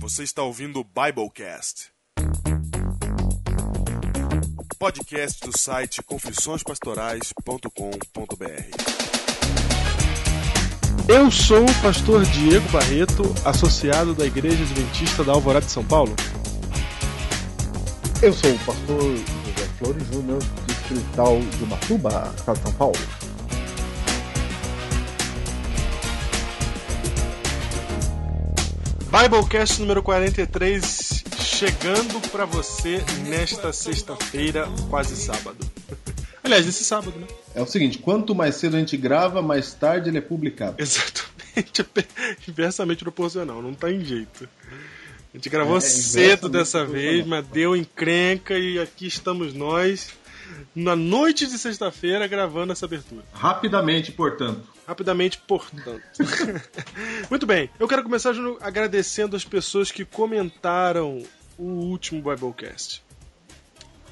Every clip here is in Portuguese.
Você está ouvindo o Biblecast, podcast do site confissõespastorais.com.br. Eu sou o pastor Diego Barreto, associado da Igreja Adventista da Alvorada de São Paulo. Eu sou o pastor José Flores Júnior, distrital de Ubatuba, estado de São Paulo. Biblecast número 43, chegando para você nesta sexta-feira, quase sábado. Aliás, nesse sábado, né? É o seguinte, quanto mais cedo a gente grava, mais tarde ele é publicado. Exatamente, inversamente proporcional, não tá em jeito. A gente gravou cedo dessa vez, mas deu encrenca e aqui estamos nós, na noite de sexta-feira, gravando essa abertura. Rapidamente, portanto. Muito bem, eu quero começar agradecendo as pessoas que comentaram o último Biblecast.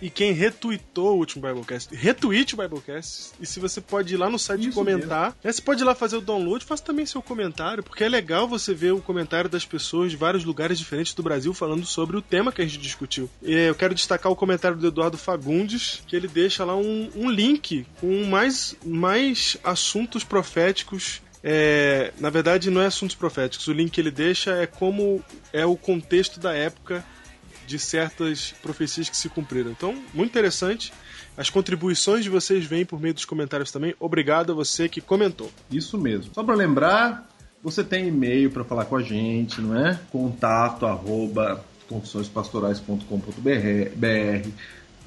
E quem retweetou o último Biblecast, retweete o Biblecast. E se você pode ir lá no site e comentar, você pode ir lá fazer o download, faça também seu comentário, porque é legal você ver o comentário das pessoas de vários lugares diferentes do Brasil falando sobre o tema que a gente discutiu. E eu quero destacar o comentário do Eduardo Fagundes, que ele deixa lá um link com mais assuntos proféticos. Na verdade, não é assuntos proféticos. O link que ele deixa é como é o contexto da época de certas profecias que se cumpriram. Então, muito interessante. As contribuições de vocês vêm por meio dos comentários também. Obrigado a você que comentou. Isso mesmo. Só para lembrar, você tem e-mail para falar com a gente, não é? contato@confissõespastorais.com.br.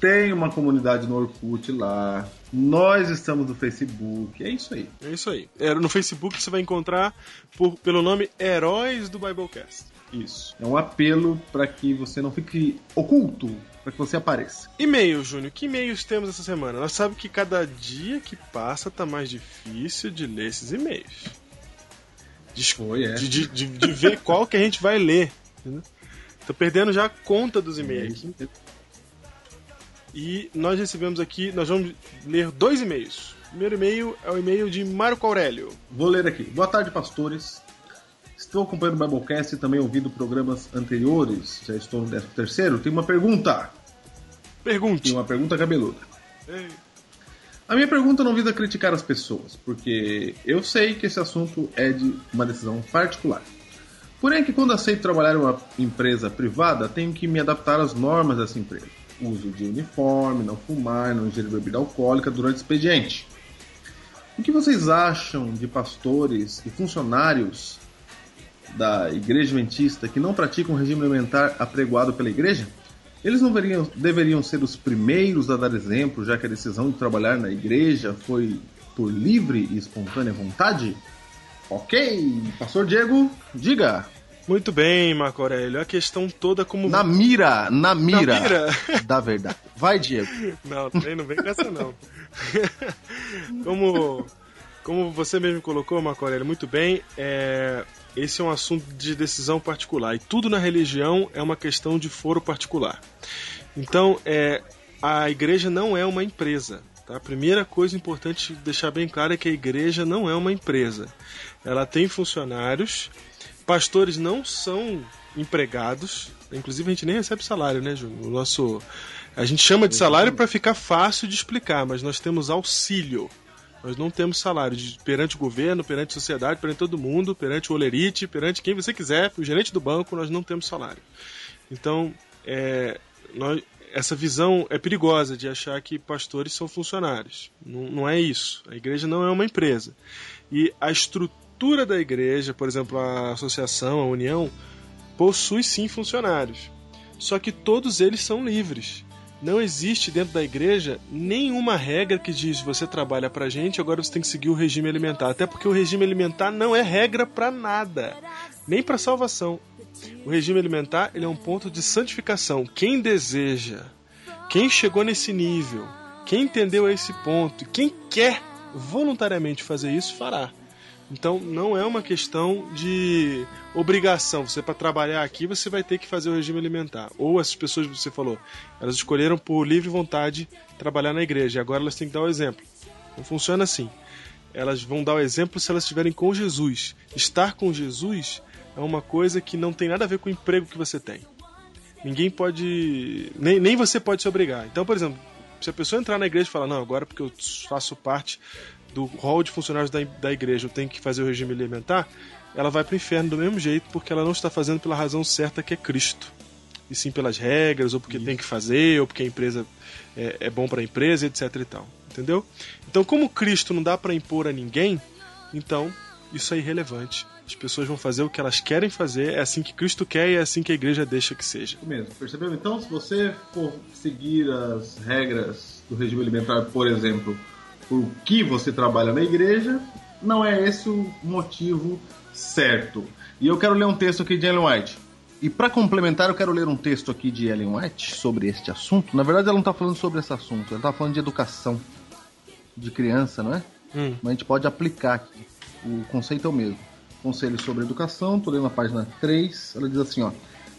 Tem uma comunidade no Orkut lá. Nós estamos no Facebook. É isso aí. É isso aí. No Facebook você vai encontrar pelo nome Heróis do Biblecast. Isso. É um apelo para que você não fique oculto, para que você apareça. E-mail, Júnior. Que e-mails temos essa semana? Nós sabemos que cada dia que passa tá mais difícil de ler esses e-mails. De ver qual que a gente vai ler. Entendeu? Tô perdendo já a conta dos e-mails aqui. E nós recebemos aqui, nós vamos ler 2 e-mails. O primeiro e-mail é o e-mail de Marco Aurélio. Vou ler aqui. Boa tarde, pastores. Estou acompanhando o Biblecast e também ouvindo programas anteriores. Já estou no 13º. Tenho uma pergunta. Pergunte. Tem uma pergunta cabeluda. Ei. A minha pergunta não visa criticar as pessoas, porque eu sei que esse assunto é de uma decisão particular. Porém, que quando aceito trabalhar em uma empresa privada, tenho que me adaptar às normas dessa empresa. Uso de uniforme, não fumar, não ingerir bebida alcoólica durante o expediente. O que vocês acham de pastores e funcionários da Igreja Adventista que não praticam o regime alimentar apregoado pela Igreja? Eles não deveriam ser os primeiros a dar exemplo, já que a decisão de trabalhar na Igreja foi por livre e espontânea vontade? Ok, Pastor Diego, diga! Muito bem, Marco Aurélio. A questão toda como... Na mira da verdade. Vai, Diego. Não vem com essa não. Como você mesmo colocou, Marco Aurélio, muito bem, esse é um assunto de decisão particular. E tudo na religião é uma questão de foro particular. Então, a igreja não é uma empresa. Tá? A primeira coisa importante deixar bem claro é que a igreja não é uma empresa. Ela tem funcionários. Pastores não são empregados, inclusive a gente nem recebe salário, né, Júnior? A gente chama de salário para ficar fácil de explicar, mas nós temos auxílio. Nós não temos salário perante o governo, perante a sociedade, perante todo mundo, perante o olerite, perante quem você quiser, o gerente do banco, nós não temos salário. Então, essa visão é perigosa de achar que pastores são funcionários. Não é isso. A igreja não é uma empresa. E a estrutura da igreja, por exemplo, a associação, a união, possui sim funcionários. Só que todos eles são livres. Não existe dentro da igreja nenhuma regra que diz você trabalha pra gente, agora você tem que seguir o regime alimentar. Até porque o regime alimentar não é regra pra nada, nem pra salvação. O regime alimentar ele é um ponto de santificação. Quem deseja, quem chegou nesse nível, quem entendeu esse ponto, quem quer voluntariamente fazer isso, fará. Então não é uma questão de obrigação. Você, para trabalhar aqui, você vai ter que fazer o regime alimentar. Ou essas pessoas que você falou, elas escolheram por livre vontade trabalhar na igreja. E agora elas têm que dar o exemplo. Não funciona assim. Elas vão dar o exemplo se elas estiverem com Jesus. Estar com Jesus é uma coisa que não tem nada a ver com o emprego que você tem. Ninguém pode... Nem você pode se obrigar. Então, por exemplo, se a pessoa entrar na igreja e falar, não, agora porque eu faço parte do rol de funcionários da igreja, eu tenho que fazer o regime alimentar, ela vai pro inferno do mesmo jeito, porque ela não está fazendo pela razão certa, que é Cristo. E sim pelas regras, ou porque tem que fazer, ou porque a empresa é bom para a empresa, etc e tal. Entendeu? Então, como Cristo não dá para impor a ninguém, então isso é irrelevante. As pessoas vão fazer o que elas querem fazer, é assim que Cristo quer e é assim que a igreja deixa que seja. Mesmo, percebeu? Então, se você for seguir as regras do regime alimentar, por exemplo, por que você trabalha na igreja, não é esse o motivo certo. E eu quero ler um texto aqui de Ellen White. E para complementar, eu quero ler um texto aqui de Ellen White sobre este assunto. Na verdade, ela não está falando sobre esse assunto, ela está falando de educação de criança, não é? Mas a gente pode aplicar aqui. O conceito é o mesmo. Conselho sobre educação, estou lendo na página 3. Ela diz assim, ó: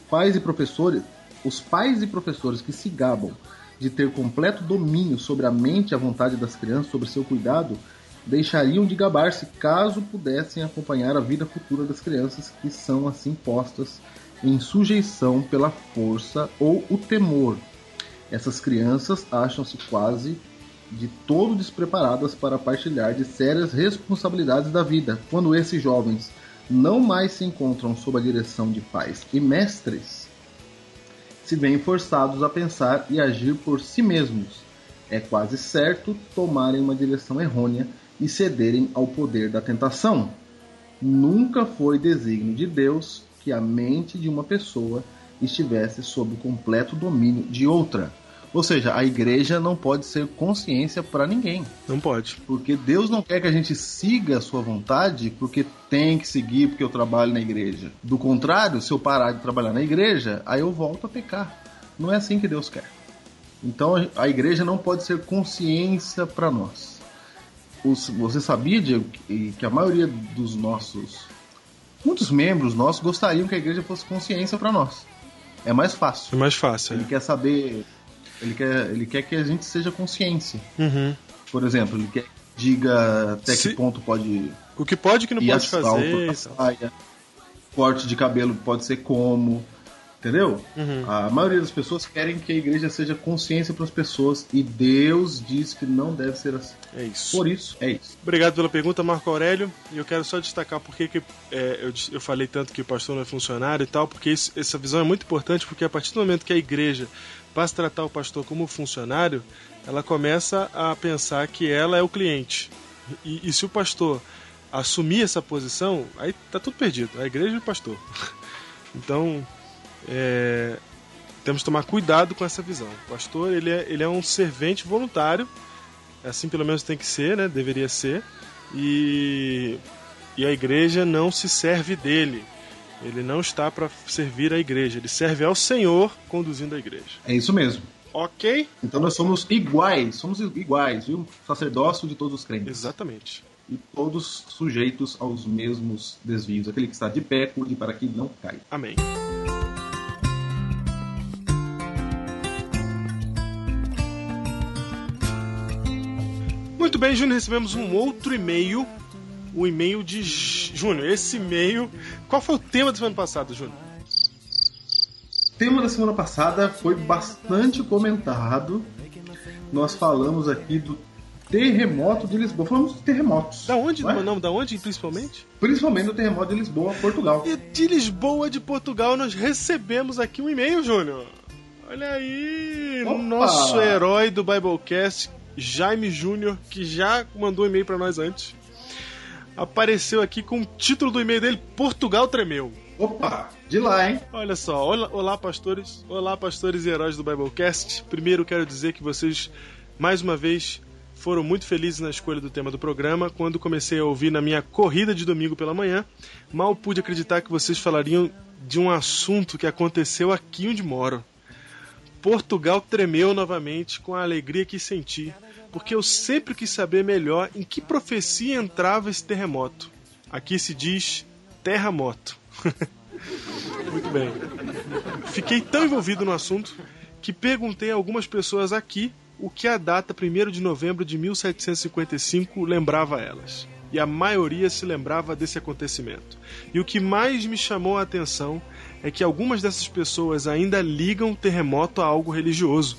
pais e professores, os pais e professores que se gabam de ter completo domínio sobre a mente e a vontade das crianças, sobre seu cuidado, deixariam de gabar-se caso pudessem acompanhar a vida futura das crianças que são assim postas em sujeição pela força ou o temor. Essas crianças acham-se quase de todo despreparadas para partilhar de sérias responsabilidades da vida, quando esses jovens não mais se encontram sob a direção de pais e mestres, se veem forçados a pensar e agir por si mesmos. É quase certo tomarem uma direção errônea e cederem ao poder da tentação. Nunca foi desígnio de Deus que a mente de uma pessoa estivesse sob o completo domínio de outra. Ou seja, a igreja não pode ser consciência para ninguém. Não pode. Porque Deus não quer que a gente siga a sua vontade porque tem que seguir porque eu trabalho na igreja. Do contrário, se eu parar de trabalhar na igreja, aí eu volto a pecar. Não é assim que Deus quer. Então a igreja não pode ser consciência para nós. Você sabia, Diego, que a maioria dos muitos membros nossos gostariam que a igreja fosse consciência para nós. É mais fácil. É mais fácil. Ele quer saber... Ele quer que a gente seja consciência. Por exemplo, ele quer que diga até que ponto pode... O que pode e o que não pode fazer. Saia, corte de cabelo pode ser como... Entendeu? A maioria das pessoas querem que a igreja seja consciência para as pessoas e Deus diz que não deve ser assim. É isso. Por isso, é isso. Obrigado pela pergunta, Marco Aurélio. E eu quero só destacar porque eu falei tanto que o pastor não é funcionário e tal, porque essa visão é muito importante, porque a partir do momento que a igreja passa a tratar o pastor como funcionário, ela começa a pensar que ela é o cliente. E se o pastor assumir essa posição, aí tá tudo perdido. A igreja e o pastor. Então... temos que tomar cuidado com essa visão. O pastor ele é um servente voluntário, assim pelo menos tem que ser, né? Deveria ser, e a igreja não se serve dele. Ele não está para servir a igreja, ele serve ao Senhor conduzindo a igreja. É isso mesmo. Ok? Então nós somos iguais, viu? Sacerdócio de todos os crentes. Exatamente. E todos sujeitos aos mesmos desvios. Aquele que está de pé, cuide para que não caia. Amém. Muito bem, Júnior, recebemos um outro e-mail. O e-mail de Júnior. Esse e-mail... Qual foi o tema da semana passada, Júnior? O tema da semana passada foi bastante comentado. Nós falamos aqui do terremoto de Lisboa. Falamos de terremotos. Da onde? Não, da onde principalmente? Principalmente do terremoto de Lisboa, Portugal. E de Lisboa, de Portugal, nós recebemos aqui um e-mail, Júnior. Olha aí, Opa! Nosso herói do Biblecast, Jaime Júnior, que já mandou e-mail pra nós antes, apareceu aqui com o título do e-mail dele, Portugal Tremeu. Opa, de lá, hein? Olha só, olá pastores e heróis do Biblecast. Primeiro quero dizer que vocês, mais uma vez, foram muito felizes na escolha do tema do programa. Quando comecei a ouvir na minha corrida de domingo pela manhã, mal pude acreditar que vocês falariam de um assunto que aconteceu aqui onde moro. Portugal tremeu novamente com a alegria que senti, porque eu sempre quis saber melhor em que profecia entrava esse terremoto. Aqui se diz terremoto. Muito bem. Fiquei tão envolvido no assunto que perguntei a algumas pessoas aqui o que a data 1º de novembro de 1755 lembrava a elas. e a maioria se lembrava desse acontecimento. E o que mais me chamou a atenção é que algumas dessas pessoas ainda ligam o terremoto a algo religioso,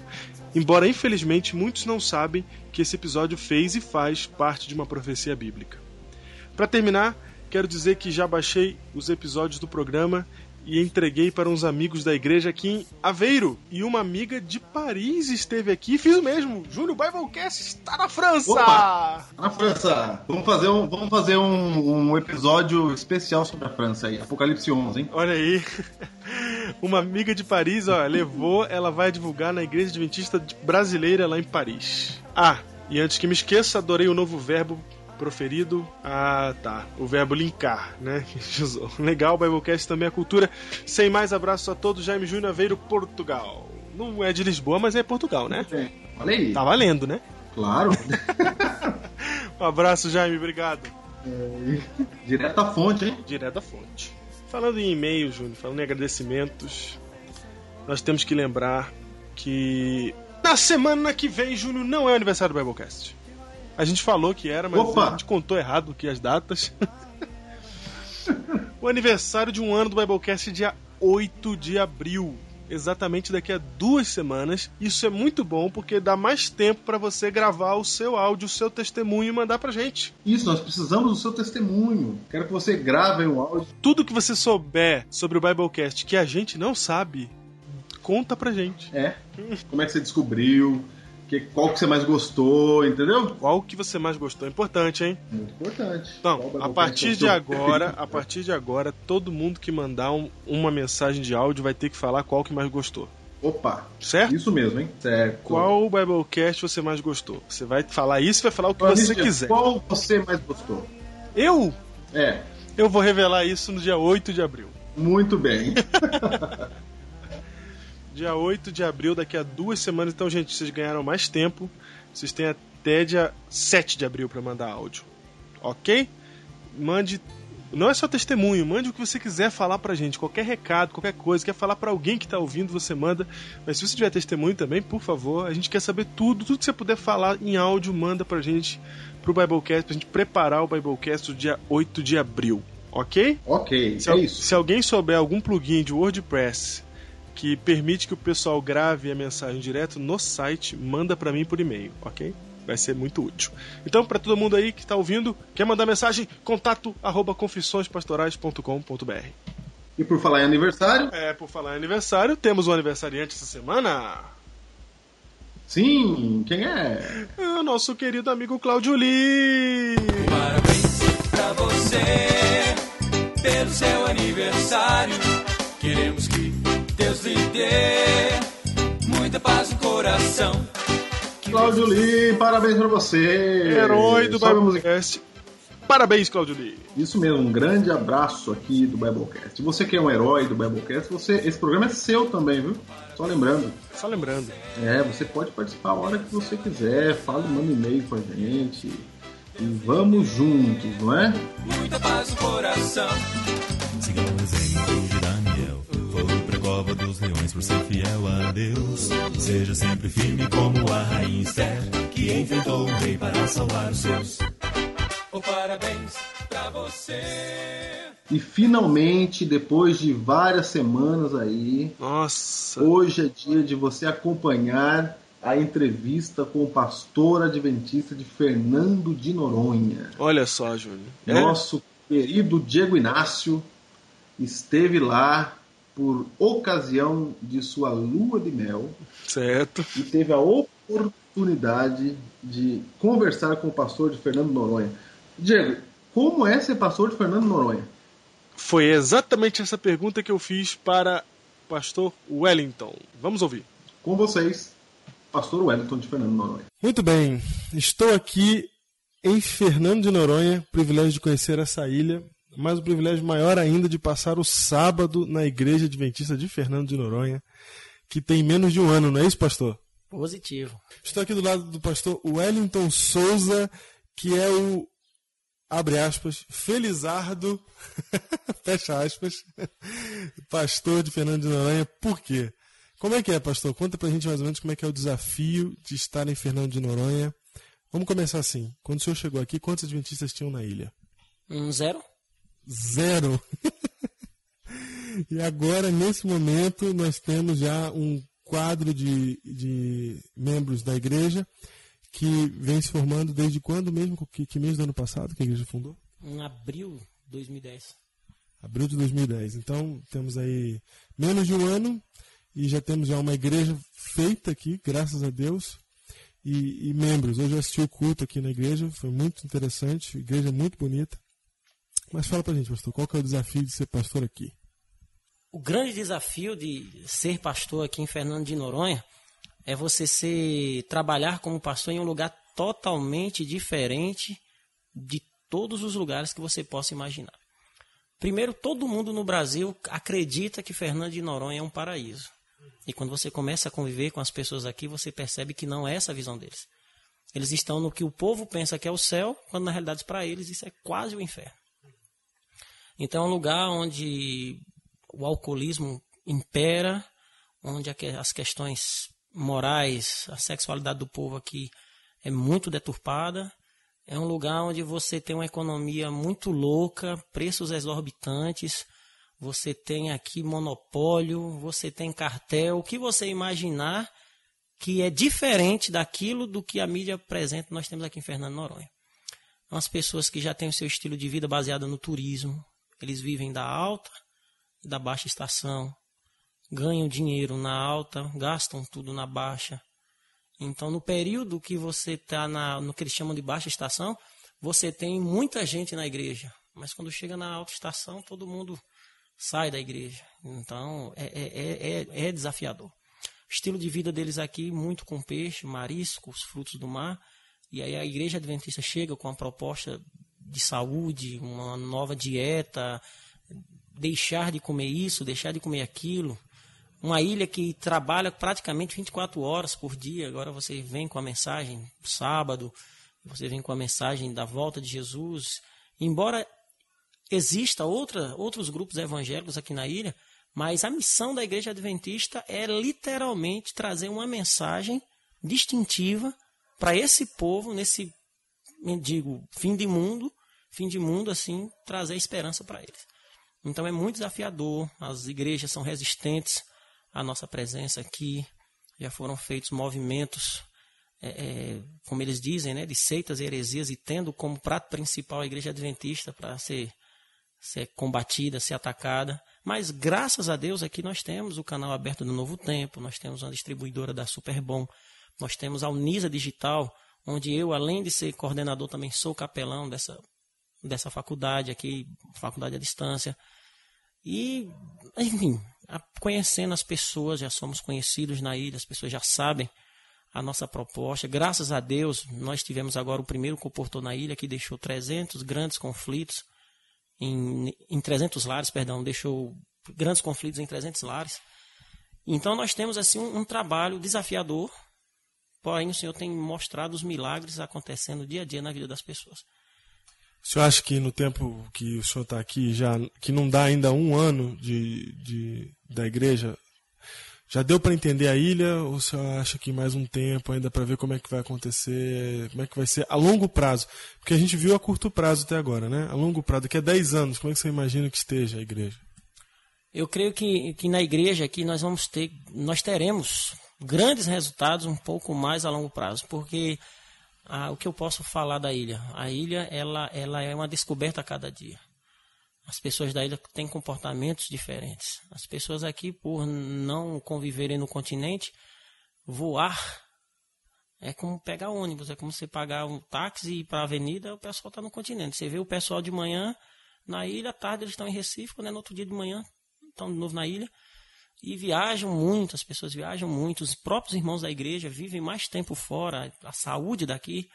embora infelizmente muitos não sabem que esse episódio fez e faz parte de uma profecia bíblica. Para terminar, quero dizer que já baixei os episódios do programa e entreguei para uns amigos da igreja aqui em Aveiro. E uma amiga de Paris esteve aqui e fiz o mesmo. Júnior Biblecast está na França! Opa! Na França! Vamos fazer um episódio especial sobre a França aí. Apocalipse 11, hein? Olha aí. Uma amiga de Paris, ó, levou, ela vai divulgar na Igreja Adventista Brasileira lá em Paris. Ah, e antes que me esqueça, adorei o novo verbo proferido. Ah, tá. O verbo linkar, né? Legal, o Biblecast também é cultura. Sem mais, abraço a todos. Jaime Júnior, Aveiro, Portugal. Não é de Lisboa, mas é Portugal, né? Olha aí. Tá valendo, né? Claro. Um abraço, Jaime. Obrigado. Direto à fonte, hein? Direto à fonte. Falando em e-mail, Júnior, falando em agradecimentos, nós temos que lembrar que na semana que vem, Júnior, não é o aniversário do Biblecast. A gente falou que era, mas a gente contou errado aqui as datas. O aniversário de um ano do Biblecast é dia 8 de abril. Exatamente daqui a 2 semanas. Isso é muito bom porque dá mais tempo para você gravar o seu áudio, o seu testemunho e mandar pra gente. Isso, nós precisamos do seu testemunho. Quero que você grave um áudio. Tudo que você souber sobre o Biblecast que a gente não sabe, conta pra gente. É. Como é que você descobriu? Qual que você mais gostou, entendeu? Qual que você mais gostou? É importante, hein? Muito importante. Então, a partir de agora, todo mundo que mandar uma mensagem de áudio vai ter que falar qual que mais gostou. Opa! Certo? Isso mesmo, hein? Certo. Qual Biblecast você mais gostou? Você vai falar isso e vai falar o que você quiser. Qual você mais gostou? Eu? É. Eu vou revelar isso no dia 8 de abril. Muito bem. Dia 8 de abril, daqui a 2 semanas. Então, gente, vocês ganharam mais tempo. Vocês têm até dia 7 de abril para mandar áudio. Ok? Mande. Não é só testemunho, mande o que você quiser falar pra gente. Qualquer recado, qualquer coisa. Quer falar pra alguém que tá ouvindo, você manda. Mas se você tiver testemunho também, por favor, a gente quer saber tudo. Tudo que você puder falar em áudio, manda pra gente pro Biblecast, pra gente preparar o Biblecast do dia 8 de abril. Ok? Ok, isso. Se alguém souber algum plugin de WordPress que permite que o pessoal grave a mensagem direto no site, manda pra mim por e-mail, ok? Vai ser muito útil. Então, pra todo mundo aí que tá ouvindo, quer mandar mensagem, contato@confissõespastorais.com.br. E por falar em aniversário? Por falar em aniversário, temos um aniversariante essa semana. Sim, quem é? É o nosso querido amigo Cláudio Lee. Parabéns pra você pelo seu aniversário. Queremos que Deus lhe dê muita paz no coração. Cláudio Lee, parabéns pra você. Herói do Biblecast. Parabéns, Cláudio Lee. Isso mesmo, um grande abraço aqui do Biblecast. Você que é um herói do Biblecast, esse programa é seu também, viu? Só lembrando. Você pode participar a hora que você quiser. Manda um e-mail com a gente. E vamos juntos, não é? Muita paz no coração. Siga o exemplo de Daniel. Foi pra cova dos leões por ser fiel a Deus. Seja sempre firme como a rainha Esther, que enfrentou o rei para salvar os seus. Parabéns pra você. E finalmente, depois de várias semanas aí, nossa, hoje é dia de você acompanhar a entrevista com o pastor adventista de Fernando de Noronha. Olha só, Júnior. Nosso querido Diego Inácio esteve lá por ocasião de sua lua de mel. Certo. E teve a oportunidade de conversar com o pastor de Fernando de Noronha. Diego, como é ser pastor de Fernando de Noronha? Foi exatamente essa pergunta que eu fiz para o pastor Wellington. Vamos ouvir. Com vocês, pastor Wellington de Fernando de Noronha. Muito bem, estou aqui em Fernando de Noronha, privilégio de conhecer essa ilha, mas o privilégio maior ainda de passar o sábado na Igreja Adventista de Fernando de Noronha, que tem menos de um ano, não é isso, pastor? Positivo. Estou aqui do lado do pastor Wellington Souza, que é o, abre aspas, felizardo, fecha aspas, pastor de Fernando de Noronha. Por quê? Como é que é, pastor? Conta pra gente mais ou menos como é que é o desafio de estar em Fernando de Noronha Vamos começar assim. Quando o senhor chegou aqui, quantos adventistas tinham na ilha? 0. 0. E agora, nesse momento, nós temos já um quadro de membros da igreja que vem se formando desde quando mesmo? Que mês do ano passado que a igreja fundou? Em abril de 2010. Abril de 2010. Então, temos aí menos de um ano e já temos já uma igreja feita aqui, graças a Deus. E membros. Hoje eu assisti o culto aqui na igreja, foi muito interessante, igreja muito bonita. Mas fala pra gente, pastor, qual que é o desafio de ser pastor aqui? O grande desafio de ser pastor aqui em Fernando de Noronha é você trabalhar como pastor em um lugar totalmente diferente de todos os lugares que você possa imaginar. Primeiro, todo mundo no Brasil acredita que Fernando de Noronha é um paraíso. E quando você começa a conviver com as pessoas aqui, você percebe que não é essa a visão deles. Eles estão no que o povo pensa que é o céu, quando na realidade para eles isso é quase o inferno. Então é um lugar onde o alcoolismo impera, onde as questões morais, a sexualidade do povo aqui é muito deturpada. É um lugar onde você tem uma economia muito louca, preços exorbitantes, você tem aqui monopólio, você tem cartel, o que você imaginar que é diferente daquilo do que a mídia apresenta, nós temos aqui em Fernando de Noronha. Umas pessoas que já têm o seu estilo de vida baseado no turismo, eles vivem da alta e da baixa estação, ganham dinheiro na alta, gastam tudo na baixa. Então, no período que você está no que eles chamam de baixa estação, você tem muita gente na igreja. Mas quando chega na alta estação, todo mundo sai da igreja. Então, é desafiador. O estilo de vida deles aqui, muito com peixe, mariscos, frutos do mar. E aí a igreja adventista chega com uma proposta de saúde, uma nova dieta, deixar de comer isso, deixar de comer aquilo. Uma ilha que trabalha praticamente 24 horas por dia. Agora você vem com a mensagem sábado, você vem com a mensagem da volta de Jesus. Embora exista outros grupos evangélicos aqui na ilha, mas a missão da igreja adventista é literalmente trazer uma mensagem distintiva para esse povo, nesse, fim de mundo, assim, trazer esperança para eles. Então é muito desafiador, as igrejas são resistentes à nossa presença aqui, já foram feitos movimentos, como eles dizem, né, de seitas e heresias, e tendo como prato principal a igreja adventista para ser combatida, ser atacada. Mas graças a Deus aqui nós temos o canal aberto do Novo Tempo, nós temos uma distribuidora da Superbom, nós temos a Unisa Digital, onde eu, além de ser coordenador, também sou capelão dessa faculdade aqui, faculdade à distância. E, enfim, conhecendo as pessoas, já somos conhecidos na ilha, as pessoas já sabem a nossa proposta. Graças a Deus, nós tivemos agora o primeiro comportor na ilha que deixou 300 grandes conflitos, em 300 lares, deixou grandes conflitos em 300 lares. Então nós temos assim um trabalho desafiador, porém o Senhor tem mostrado os milagres acontecendo dia a dia na vida das pessoas. O senhor acha que no tempo que o senhor está aqui, que não dá ainda um ano da igreja, já deu para entender a ilha, ou o senhor acha que mais um tempo ainda para ver como é que vai acontecer, como é que vai ser a longo prazo? Porque a gente viu a curto prazo até agora, né? A longo prazo, daqui a 10 anos, como é que você imagina que esteja a igreja? Eu creio que na igreja aqui nós teremos grandes resultados um pouco mais a longo prazo, porque o que eu posso falar da ilha? A ilha ela é uma descoberta a cada dia. As pessoas da ilha têm comportamentos diferentes. As pessoas aqui, por não conviverem no continente, voar é como pegar ônibus, é como você pagar um táxi e ir para a avenida, o pessoal está no continente. Você vê o pessoal de manhã na ilha, à tarde eles estão em Recife, no outro dia de manhã estão de novo na ilha. E viajam muito, as pessoas viajam muito. Os próprios irmãos da igreja vivem mais tempo fora. A saúde daqui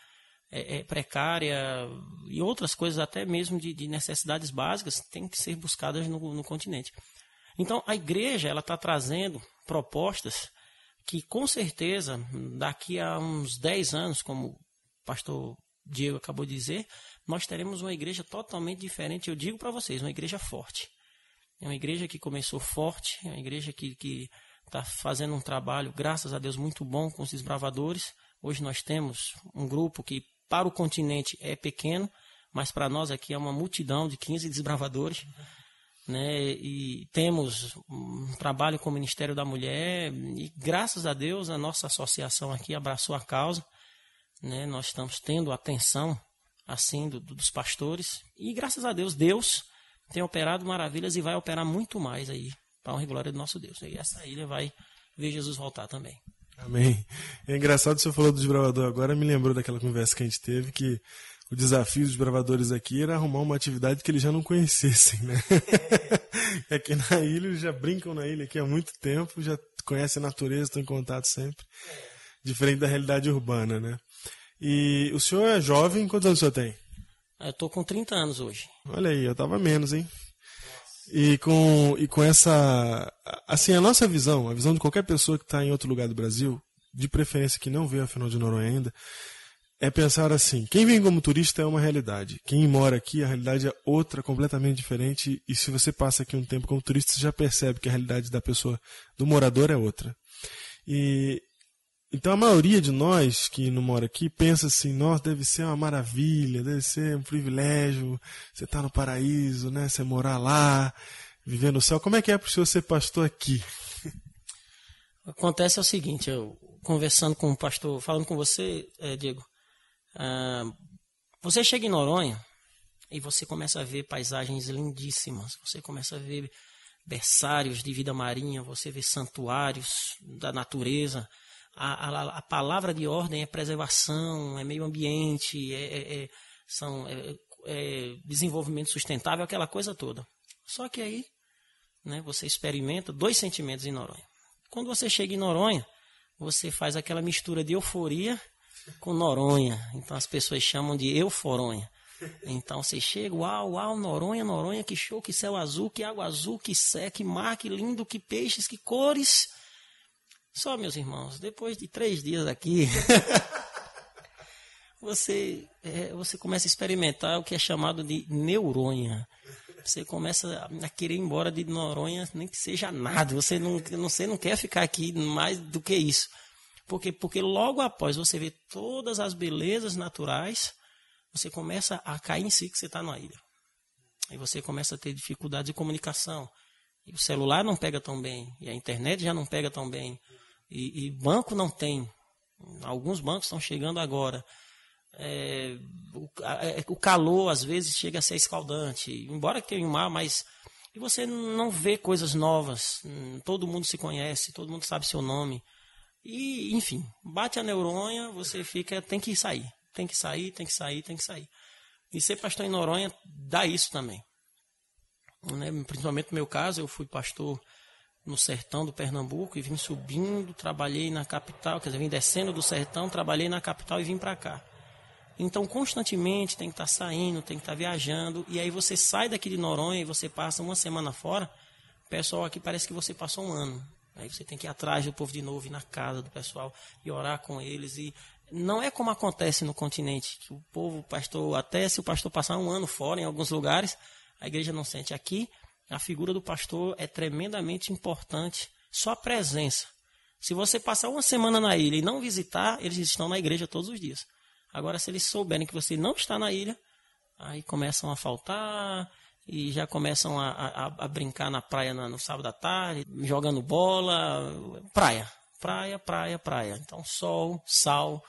é precária e outras coisas até mesmo de necessidades básicas têm que ser buscadas no continente. Então a igreja está trazendo propostas que com certeza daqui a uns 10 anos, como o pastor Diego acabou de dizer, nós teremos uma igreja totalmente diferente. Eu digo para vocês, uma igreja forte. É uma igreja que começou forte, é uma igreja que está fazendo um trabalho, graças a Deus, muito bom com os desbravadores. Hoje nós temos um grupo que para o continente é pequeno, mas para nós aqui é uma multidão de 15 desbravadores, né? E temos um trabalho com o Ministério da Mulher e graças a Deus a nossa associação aqui abraçou a causa, né? Nós estamos tendo atenção assim dos pastores e graças a Deus tem operado maravilhas e vai operar muito mais aí para a honra e glória do nosso Deus. E essa ilha vai ver Jesus voltar também. Amém. É engraçado, o senhor falou do desbravador agora, me lembrou daquela conversa que a gente teve, que o desafio dos bravadores aqui era arrumar uma atividade que eles já não conhecessem, né? Aqui na ilha, eles já brincam na ilha aqui há muito tempo, já conhecem a natureza, estão em contato sempre, diferente da realidade urbana, né? E o senhor é jovem, quantos anos o senhor tem? Eu estou com 30 anos hoje. Olha aí, eu tava menos, hein? E com essa... Assim, a nossa visão, a visão de qualquer pessoa que está em outro lugar do Brasil, de preferência que não veio a Fernando de Noronha ainda, é pensar assim, quem vem como turista é uma realidade. Quem mora aqui, a realidade é outra, completamente diferente. E se você passa aqui um tempo como turista, você já percebe que a realidade da pessoa, do morador, é outra. Então a maioria de nós que não mora aqui pensa assim, nossa, deve ser uma maravilha, deve ser um privilégio, você estar no paraíso, né? Você morar lá, viver no céu. Como é que é para o senhor ser pastor aqui? Acontece o seguinte, eu conversando com o pastor, falando com você, Diego, você chega em Noronha e você começa a ver paisagens lindíssimas, você começa a ver berçários de vida marinha, você vê santuários da natureza. A palavra de ordem é preservação, é meio ambiente, desenvolvimento sustentável, aquela coisa toda. Só que aí, né, você experimenta 2 sentimentos em Noronha. Quando você chega em Noronha, você faz aquela mistura de euforia com Noronha. Então as pessoas chamam de euforonha. Então você chega, uau, Noronha, que show, que céu azul, que água azul, que mar, que lindo, que peixes, que cores. Só, meus irmãos, depois de 3 dias aqui, você começa a experimentar o que é chamado de neuronha. Você começa a querer ir embora de Noronha, nem que seja nada. Você não quer ficar aqui mais do que isso. Porque logo após você ver todas as belezas naturais, você começa a cair em si que você está na ilha. Aí você começa a ter dificuldade de comunicação. E o celular não pega tão bem, e a internet já não pega tão bem. E banco não tem. Alguns bancos estão chegando agora. O calor, às vezes, chega a ser escaldante. Embora tenha um mar, mas... E você não vê coisas novas. Todo mundo se conhece, todo mundo sabe seu nome. E, enfim, bate a neuronha, você fica... Tem que sair. E ser pastor em Noronha dá isso também. Né? Principalmente no meu caso, eu fui pastor no sertão do Pernambuco e vim subindo, trabalhei na capital, quer dizer, vim descendo do sertão, trabalhei na capital e vim para cá. Então, constantemente tem que estar saindo, tem que estar viajando, e aí você sai daqui de Noronha e você passa uma semana fora, o pessoal aqui parece que você passou um ano. Aí você tem que ir atrás do povo de novo, ir na casa do pessoal e orar com eles. E não é como acontece no continente, que o povo, pastor, até se o pastor passar um ano fora em alguns lugares, a igreja não sente. Aqui, a figura do pastor é tremendamente importante, só a presença. Se você passar uma semana na ilha e não visitar, eles estão na igreja todos os dias. Agora, se eles souberem que você não está na ilha, aí começam a faltar e já começam a brincar na praia no sábado à tarde, jogando bola. Praia. Então, sol, sal,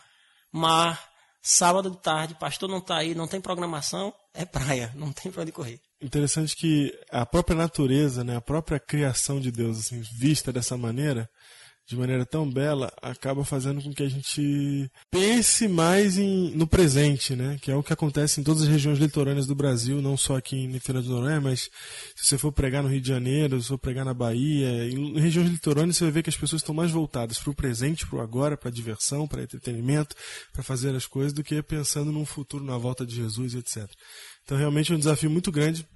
mar, sábado de tarde, pastor não está aí, não tem programação, é praia, não tem para onde correr. Interessante que a própria natureza, né, a própria criação de Deus, assim, vista dessa maneira, de maneira tão bela, acaba fazendo com que a gente pense mais no presente, né? Que é o que acontece em todas as regiões litorâneas do Brasil, não só aqui em Fernando de Noronha, mas se você for pregar no Rio de Janeiro, se for pregar na Bahia, em regiões litorâneas você vai ver que as pessoas estão mais voltadas para o presente, para o agora, para a diversão, para entretenimento, para fazer as coisas, do que pensando num futuro, na volta de Jesus, etc. Então realmente é um desafio muito grande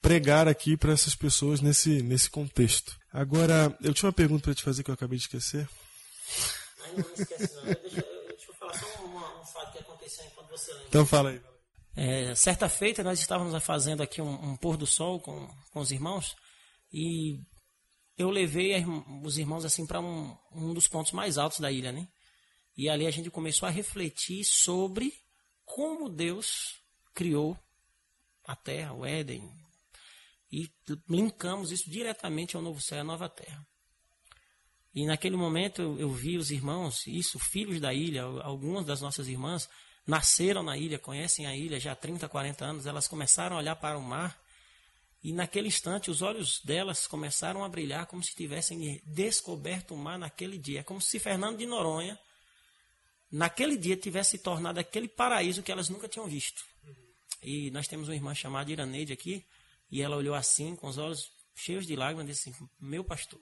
pregar aqui para essas pessoas nesse contexto. Agora, eu tinha uma pergunta para te fazer que eu acabei de esquecer. Não esquece não. Deixa eu falar só um fato que aconteceu enquanto você lembra. Então fala aí. Certa feita nós estávamos fazendo aqui um pôr do sol com os irmãos e eu levei os irmãos assim para um dos pontos mais altos da ilha, né? E ali a gente começou a refletir sobre como Deus criou a terra, o Éden, e linkamos isso diretamente ao novo céu e à nova terra. E naquele momento eu vi os irmãos, filhos da ilha, algumas das nossas irmãs nasceram na ilha, conhecem a ilha já há 30, 40 anos, elas começaram a olhar para o mar e naquele instante os olhos delas começaram a brilhar como se tivessem descoberto o mar naquele dia. É como se Fernando de Noronha, naquele dia, tivesse se tornado aquele paraíso que elas nunca tinham visto. E nós temos uma irmã chamada Iraneide aqui, e ela olhou assim, com os olhos cheios de lágrimas, e disse assim: meu pastor,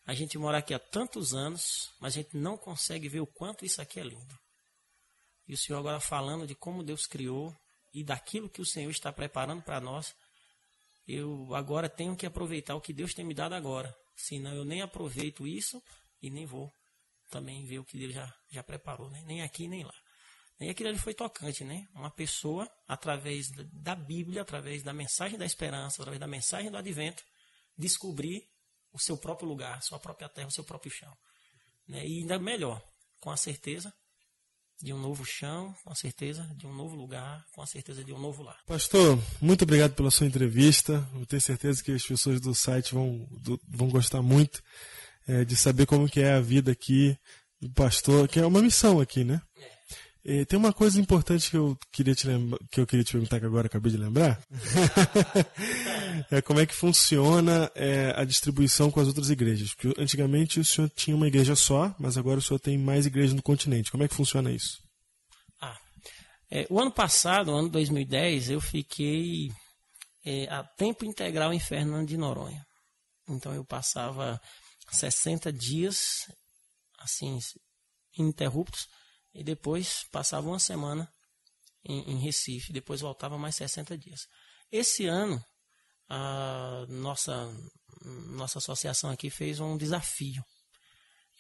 a gente mora aqui há tantos anos, mas a gente não consegue ver o quanto isso aqui é lindo. E o Senhor agora falando de como Deus criou e daquilo que o Senhor está preparando para nós, eu agora tenho que aproveitar o que Deus tem me dado agora. Senão eu nem aproveito isso e nem vou também ver o que Ele já preparou, né? Nem aqui nem lá. E aquilo ali foi tocante, né? Uma pessoa, através da Bíblia, através da mensagem da esperança, através da mensagem do advento, descobrir o seu próprio lugar, a sua própria terra, o seu próprio chão. Né? E ainda melhor, com a certeza de um novo chão, com a certeza de um novo lugar, com a certeza de um novo lar. Pastor, muito obrigado pela sua entrevista. Eu tenho certeza que as pessoas do site vão gostar muito de saber como que é a vida aqui do pastor, que é uma missão aqui, né? Tem uma coisa importante que eu queria te perguntar, que agora acabei de lembrar. Como é que funciona a distribuição com as outras igrejas? Porque antigamente o senhor tinha uma igreja só, mas agora o senhor tem mais igrejas no continente. Como é que funciona isso? O ano passado, o ano 2010, eu fiquei a tempo integral em Fernando de Noronha. Então eu passava 60 dias assim ininterruptos, e depois passava uma semana em Recife, depois voltava mais 60 dias. Esse ano, a nossa associação aqui fez um desafio.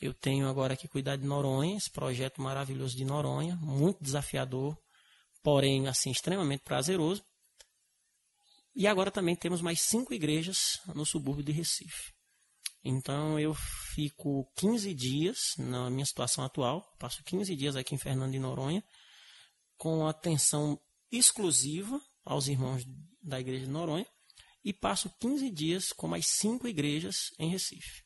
Eu tenho agora que cuidar de Noronha, esse projeto maravilhoso de Noronha, muito desafiador, porém assim extremamente prazeroso. E agora também temos mais 5 igrejas no subúrbio de Recife. Então eu fico 15 dias na minha situação atual, passo 15 dias aqui em Fernando de Noronha, com atenção exclusiva aos irmãos da igreja de Noronha, e passo 15 dias com mais 5 igrejas em Recife.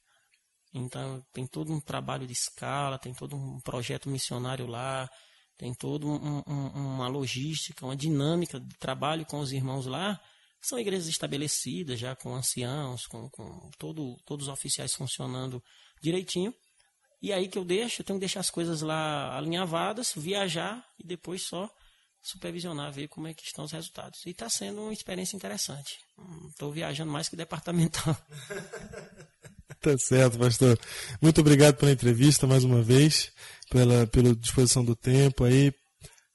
Então tem todo um trabalho de escala, tem todo um projeto missionário lá, tem toda uma logística, uma dinâmica de trabalho com os irmãos lá. São igrejas estabelecidas, já com anciãos, com todos os oficiais funcionando direitinho. E aí que eu tenho que deixar as coisas lá alinhavadas, viajar e depois só supervisionar, ver como é que estão os resultados. E está sendo uma experiência interessante. Estou viajando mais que departamental. Tá certo, pastor. Muito obrigado pela entrevista mais uma vez, pela disposição do tempo aí,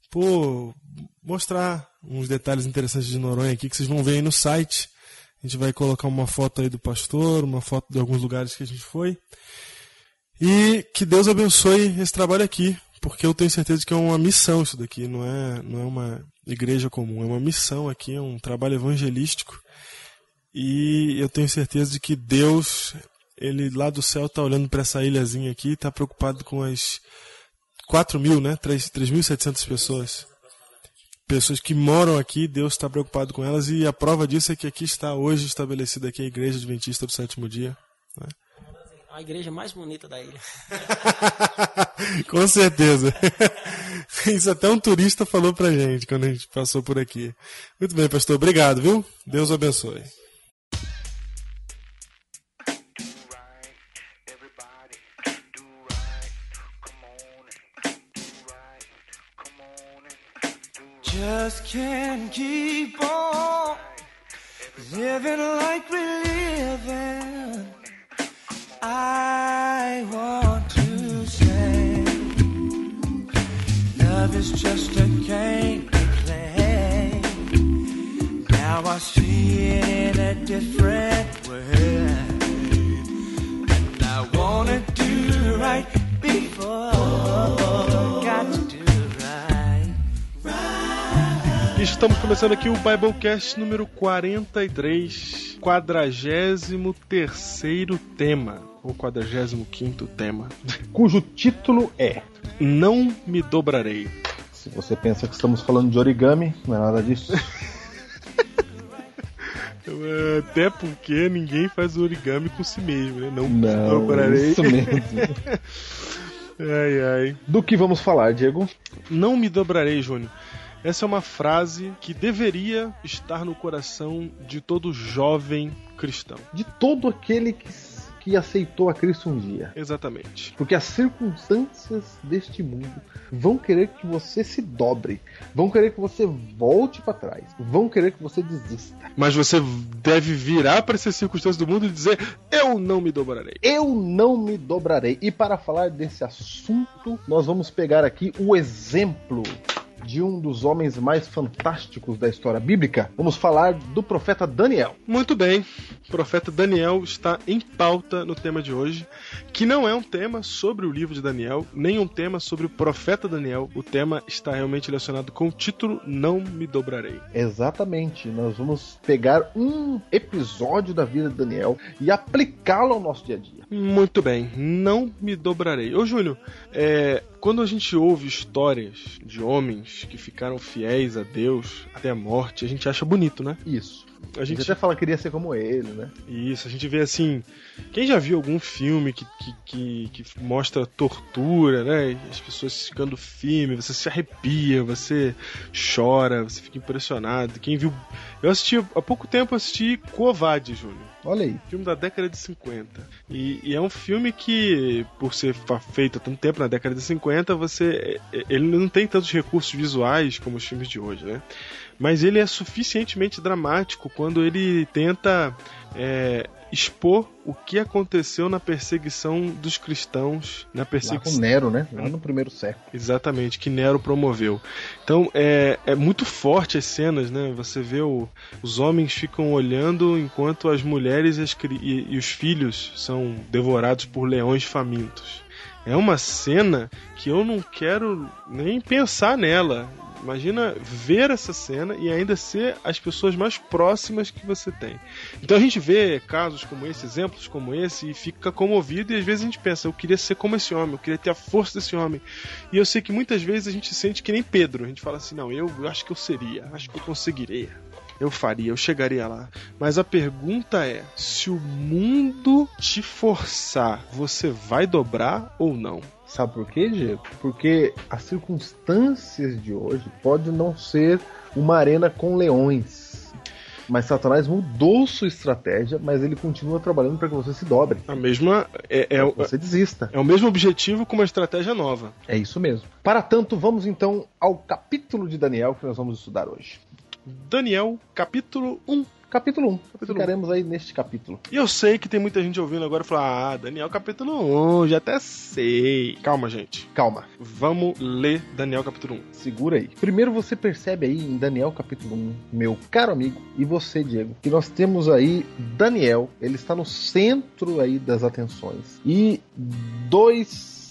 por mostrar uns detalhes interessantes de Noronha aqui que vocês vão ver aí no site. A gente vai colocar uma foto aí do pastor, uma foto de alguns lugares que a gente foi. E que Deus abençoe esse trabalho aqui, porque eu tenho certeza que é uma missão isso daqui, não é uma igreja comum, é uma missão aqui, é um trabalho evangelístico. E eu tenho certeza de que Deus, Ele lá do céu está olhando para essa ilhazinha aqui, está preocupado com as 4.000, né? 3.700 pessoas. Pessoas que moram aqui, Deus está preocupado com elas, e a prova disso é que aqui está hoje estabelecida aqui a Igreja Adventista do Sétimo Dia. Né? A igreja mais bonita da ilha. Com certeza. Isso até um turista falou pra gente quando a gente passou por aqui. Muito bem, pastor. Obrigado, viu? Deus o abençoe. Just can't keep on living like we're living. I want to say love is just a game to play. Now I see it in a different way, and I wanna do right before got to do right. Estamos começando aqui o Biblecast número 43, 43º tema, ou 45º tema, cujo título é Não Me Dobrarei. Se você pensa que estamos falando de origami, não é nada disso. Até porque ninguém faz origami com si mesmo, né? Não dobrarei. Isso mesmo. Ai. Do que vamos falar, Diego? Não me dobrarei, Júnior. Essa é uma frase que deveria estar no coração de todo jovem cristão. De todo aquele que aceitou a Cristo um dia. Exatamente. Porque as circunstâncias deste mundo vão querer que você se dobre, vão querer que você volte para trás, vão querer que você desista. Mas você deve virar para essas circunstâncias do mundo e dizer: eu não me dobrarei. Eu não me dobrarei. E para falar desse assunto, nós vamos pegar aqui o exemplo de um dos homens mais fantásticos da história bíblica. Vamos falar do profeta Daniel. Muito bem, o profeta Daniel está em pauta no tema de hoje, que não é um tema sobre o livro de Daniel, nem um tema sobre o profeta Daniel. O tema está realmente relacionado com o título Não Me Dobrarei. Exatamente, nós vamos pegar um episódio da vida de Daniel e aplicá-lo ao nosso dia a dia. Muito bem, não me dobrarei. Ô Júnior, quando a gente ouve histórias de homens que ficaram fiéis a Deus até a morte, a gente acha bonito, né? Isso. A gente até fala que queria ser como ele, né? Isso, a gente vê assim... Quem já viu algum filme que mostra tortura, né? As pessoas ficando firmes, você se arrepia, você chora, você fica impressionado. Quem viu... Eu assisti, há pouco tempo, Quo Vadis, Júnior. Olha aí. Filme da década de 50. E é um filme que, por ser feito há tanto tempo na década de 50, ele não tem tantos recursos visuais como os filmes de hoje, né? Mas ele é suficientemente dramático quando ele tenta expor o que aconteceu na perseguição dos cristãos, na perseguição... Lá com Nero, né? Lá no primeiro século. Exatamente, que Nero promoveu. Então é muito forte as cenas, né? Você vê os homens ficam olhando enquanto as mulheres e os filhos são devorados por leões famintos. É uma cena que eu não quero nem pensar nela. Imagina ver essa cena e ainda ser as pessoas mais próximas que você tem. Então a gente vê casos como esse, exemplos como esse, e fica comovido, e às vezes a gente pensa: eu queria ser como esse homem, eu queria ter a força desse homem. E eu sei que muitas vezes a gente sente que nem Pedro. A gente fala assim: não, eu acho que eu seria, acho que eu conseguiria, eu faria, eu chegaria lá. Mas a pergunta é: se o mundo te forçar, você vai dobrar ou não? Sabe por quê, Diego? Porque as circunstâncias de hoje podem não ser uma arena com leões. Mas Satanás mudou sua estratégia, mas ele continua trabalhando para que você se dobre. A mesma... você desista. É o mesmo objetivo com uma estratégia nova. É isso mesmo. Para tanto, vamos então ao capítulo de Daniel que nós vamos estudar hoje. Daniel, capítulo 1. Capítulo 1. Ficaremos aí neste capítulo. E eu sei que tem muita gente ouvindo agora e falar: Daniel capítulo 1, já até sei. Calma, gente. Calma. Vamos ler Daniel capítulo 1. Segura aí. Primeiro você percebe aí em Daniel capítulo 1, meu caro amigo, e você, Diego, que nós temos aí Daniel, ele está no centro aí das atenções. E duas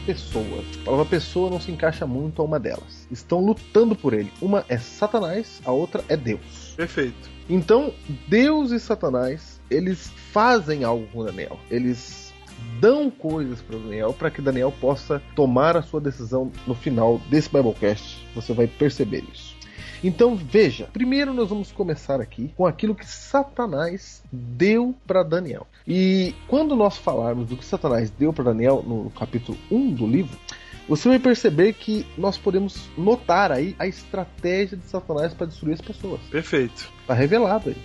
pessoas. A palavra pessoa não se encaixa muito a uma delas. Estão lutando por ele. Uma é Satanás, a outra é Deus. Perfeito. Então, Deus e Satanás, eles fazem algo com Daniel. Eles dão coisas para Daniel para que Daniel possa tomar a sua decisão no final desse Biblecast. Você vai perceber isso. Então, veja. Primeiro nós vamos começar aqui com aquilo que Satanás deu para Daniel. E quando nós falarmos do que Satanás deu para Daniel no capítulo 1 do livro, você vai perceber que nós podemos notar aí a estratégia de Satanás para destruir as pessoas. Perfeito. Está revelado aí.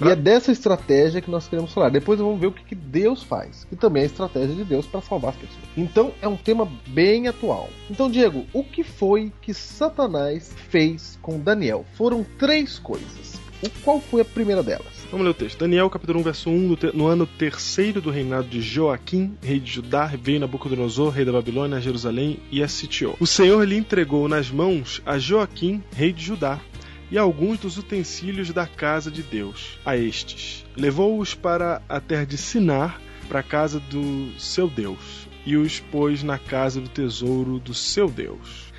E é dessa estratégia que nós queremos falar. Depois vamos ver o que Deus faz, que também é a estratégia de Deus para salvar as pessoas. Então é um tema bem atual. Então, Diego, o que foi que Satanás fez com Daniel? Foram 3 coisas. Qual foi a primeira delas? Vamos ler o texto. Daniel, capítulo 1, verso 1. No ano 3º do reinado de Joaquim, rei de Judá, veio Nabucodonosor, rei da Babilônia, a Jerusalém e a sitiou. O Senhor lhe entregou nas mãos a Joaquim, rei de Judá, e alguns dos utensílios da casa de Deus, a estes. Levou-os para a terra de Sinar, para a casa do seu Deus, e os pôs na casa do tesouro do seu Deus.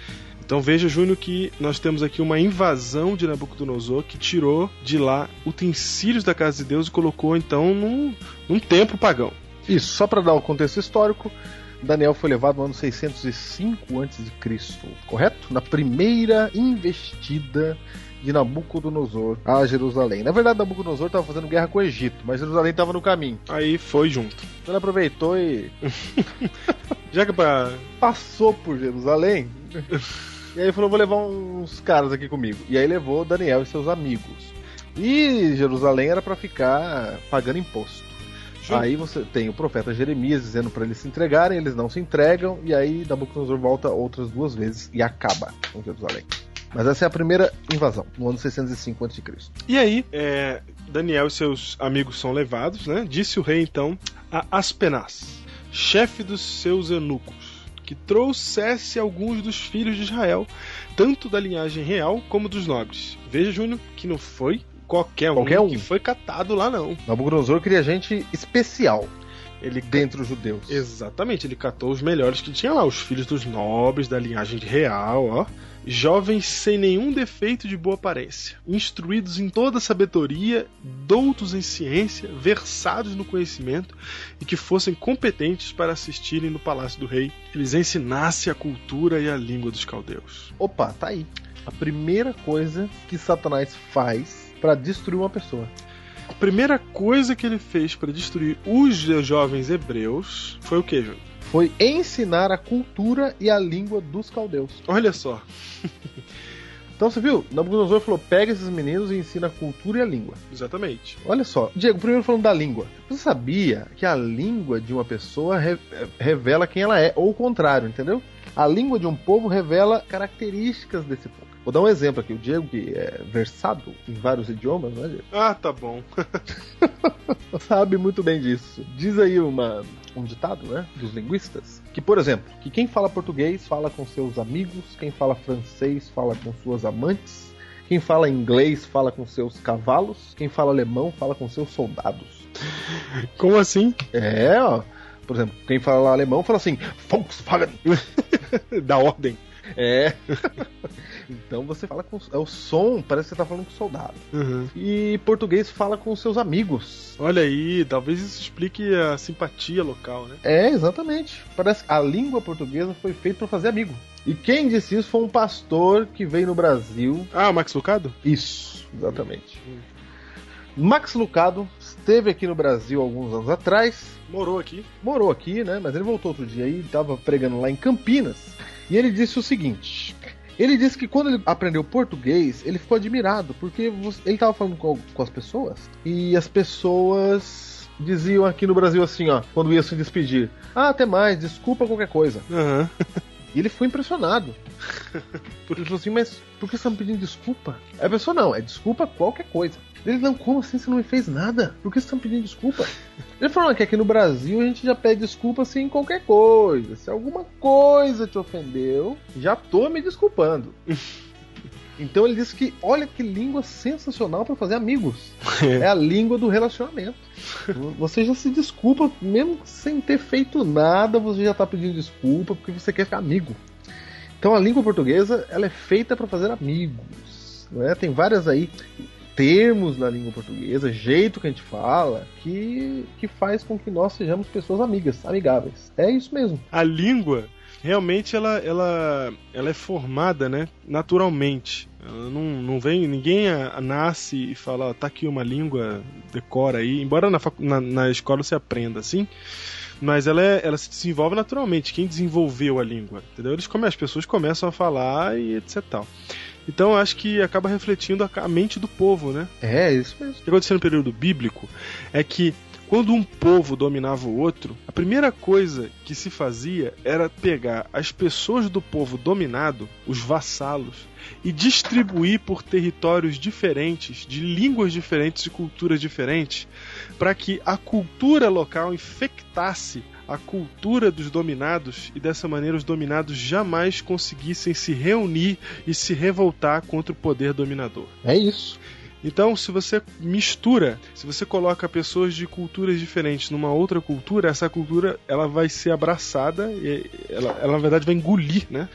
Então veja, Júnior, que nós temos aqui uma invasão de Nabucodonosor que tirou de lá utensílios da casa de Deus e colocou então num templo pagão. Isso, só para dar o contexto histórico, Daniel foi levado no ano 605 a.C., correto? Na primeira investida de Nabucodonosor a Jerusalém. Na verdade, Nabucodonosor estava fazendo guerra com o Egito, mas Jerusalém estava no caminho. Aí foi junto. Então ele aproveitou e Já que pra... passou por Jerusalém. E aí falou, vou levar uns caras aqui comigo. E aí levou Daniel e seus amigos. E Jerusalém era para ficar pagando imposto. Aí você tem o profeta Jeremias dizendo para eles se entregarem, eles não se entregam, e aí Nabucodonosor volta outras 2 vezes e acaba com Jerusalém. Mas essa é a primeira invasão, no ano 605 a.C. E aí, Daniel e seus amigos são levados, né? Disse o rei então a Aspenaz, chefe dos seus eunucos, que trouxesse alguns dos filhos de Israel, tanto da linhagem real como dos nobres. Veja, Júnior, que não foi qualquer um que foi catado lá, não. Nabucodonosor queria gente especial dentre os judeus. Exatamente, ele catou os melhores que tinha lá, os filhos dos nobres, da linhagem real, ó. Jovens sem nenhum defeito de boa aparência, instruídos em toda sabedoria, doutos em ciência, versados no conhecimento e que fossem competentes para assistirem no palácio do rei, que lhes ensinasse a cultura e a língua dos caldeus. Opa, tá aí. A primeira coisa que Satanás faz para destruir uma pessoa. A primeira coisa que ele fez para destruir os jovens hebreus foi o que, Júnior? Foi ensinar a cultura e a língua dos caldeus. Olha só. Então você viu? Nabucodonosor falou, pega esses meninos e ensina a cultura e a língua. Exatamente. Olha só. Diego, primeiro falando da língua. Você sabia que a língua de uma pessoa revela quem ela é, ou o contrário, entendeu? A língua de um povo revela características desse povo. Vou dar um exemplo aqui. O Diego, que é versado em vários idiomas, né, Diego? Ah, tá bom. Sabe muito bem disso. Diz aí um ditado, né, dos linguistas, que, por exemplo, que quem fala português fala com seus amigos, quem fala francês fala com suas amantes, quem fala inglês fala com seus cavalos, quem fala alemão fala com seus soldados. Como assim? Ó. Por exemplo, quem fala alemão fala assim, Volkswagen. Da ordem. Então você fala com... o som, parece que você tá falando com soldado. Uhum. E português fala com seus amigos. Olha aí, talvez isso explique a simpatia local, né? Exatamente. Parece que a língua portuguesa foi feita para fazer amigo. E quem disse isso foi um pastor que veio no Brasil. Ah, o Max Lucado? Isso, exatamente. Max Lucado esteve aqui no Brasil alguns anos atrás. Morou aqui, né? Mas ele voltou outro dia aí, estava pregando lá em Campinas. E ele disse o seguinte... Ele disse que quando ele aprendeu português, ele ficou admirado, porque ele estava falando com as pessoas, e as pessoas diziam aqui no Brasil assim, ó, quando ia se despedir, até mais, desculpa qualquer coisa. Uhum. E ele foi impressionado. Ele falou assim, mas por que você está me pedindo desculpa? Aí a pessoa, não, é desculpa qualquer coisa. Ele, não, como assim? Você não me fez nada? Por que você está me pedindo desculpa? Ele falou que aqui no Brasil a gente já pede desculpa assim em qualquer coisa. Se alguma coisa te ofendeu, já tô me desculpando. Então ele disse que, olha que língua sensacional para fazer amigos. É a língua do relacionamento. Você já se desculpa, mesmo sem ter feito nada, você já tá pedindo desculpa porque você quer ficar amigo. Então a língua portuguesa, ela é feita para fazer amigos, não é? Tem várias aí termos na língua portuguesa, jeito que a gente fala, que faz com que nós sejamos pessoas amigáveis. É isso mesmo. A língua, realmente, ela é formada, né, naturalmente. Ela não vem, ninguém nasce e fala, ó, tá aqui uma língua, decora aí. Embora na escola você aprenda assim, mas ela se desenvolve naturalmente. Quem desenvolveu a língua, entendeu? As pessoas começam a falar e etc. tal. Então eu acho que acaba refletindo a mente do povo, né? É, isso mesmo. O que aconteceu no período bíblico é que quando um povo dominava o outro, a primeira coisa que se fazia era pegar as pessoas do povo dominado, os vassalos, e distribuir por territórios diferentes, de línguas diferentes e culturas diferentes, para que a cultura local infectasse a cultura dos dominados e dessa maneira os dominados jamais conseguissem se reunir e se revoltar contra o poder dominador. É isso. Então, se você mistura, se você coloca pessoas de culturas diferentes numa outra cultura, essa cultura ela vai ser abraçada, e ela na verdade vai engolir, né?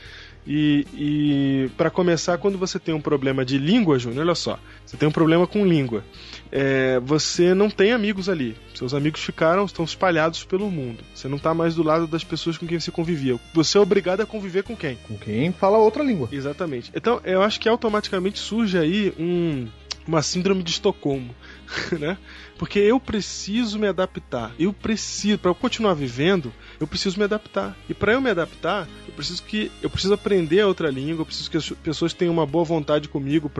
E para começar, quando você tem um problema de língua, Júnior, olha só, você tem um problema com língua, você não tem amigos ali, seus amigos estão espalhados pelo mundo, você não está mais do lado das pessoas com quem você convivia, você é obrigado a conviver com quem? Com quem fala outra língua. Exatamente. Então, eu acho que automaticamente surge aí uma síndrome de Estocolmo, né? Porque eu preciso me adaptar. Para eu continuar vivendo, eu preciso me adaptar. E para eu me adaptar, eu preciso aprender a outra língua, eu preciso que as pessoas tenham uma boa vontade comigo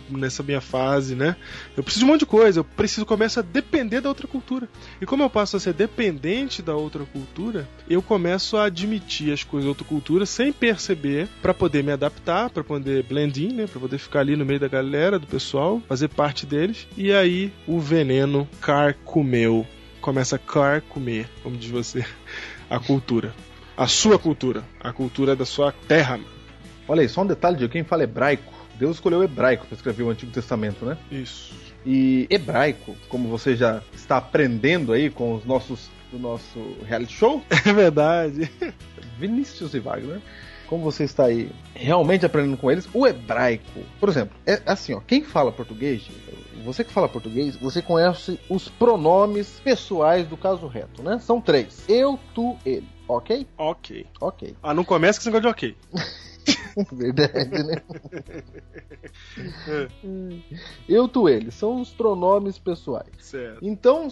nessa minha fase, né? Eu preciso de um monte de coisa, começo a depender da outra cultura. E como eu passo a ser dependente da outra cultura, eu começo a admitir as coisas da outra cultura sem perceber, para poder me adaptar, para poder blend in, né? Para poder ficar ali no meio da galera, do pessoal, fazer parte deles. E aí o veneno começa a carcomer, como diz você, a cultura. A sua cultura. A cultura da sua terra. Olha aí, só um detalhe de quem fala hebraico. Deus escolheu hebraico para escrever o Antigo Testamento, né? Isso. E hebraico, como você já está aprendendo aí com os do nosso reality show. É verdade. Vinícius e Wagner. Como você está aí realmente aprendendo com eles, o hebraico, por exemplo, é assim, ó, quem fala português, você que fala português, você conhece os pronomes pessoais do caso reto, né? São 3. Eu, tu, ele. Ok? Ok. Ok. Não começa com esse negócio de ok. Verdade, né? Eu, tu, ele. São os pronomes pessoais. Certo. Então,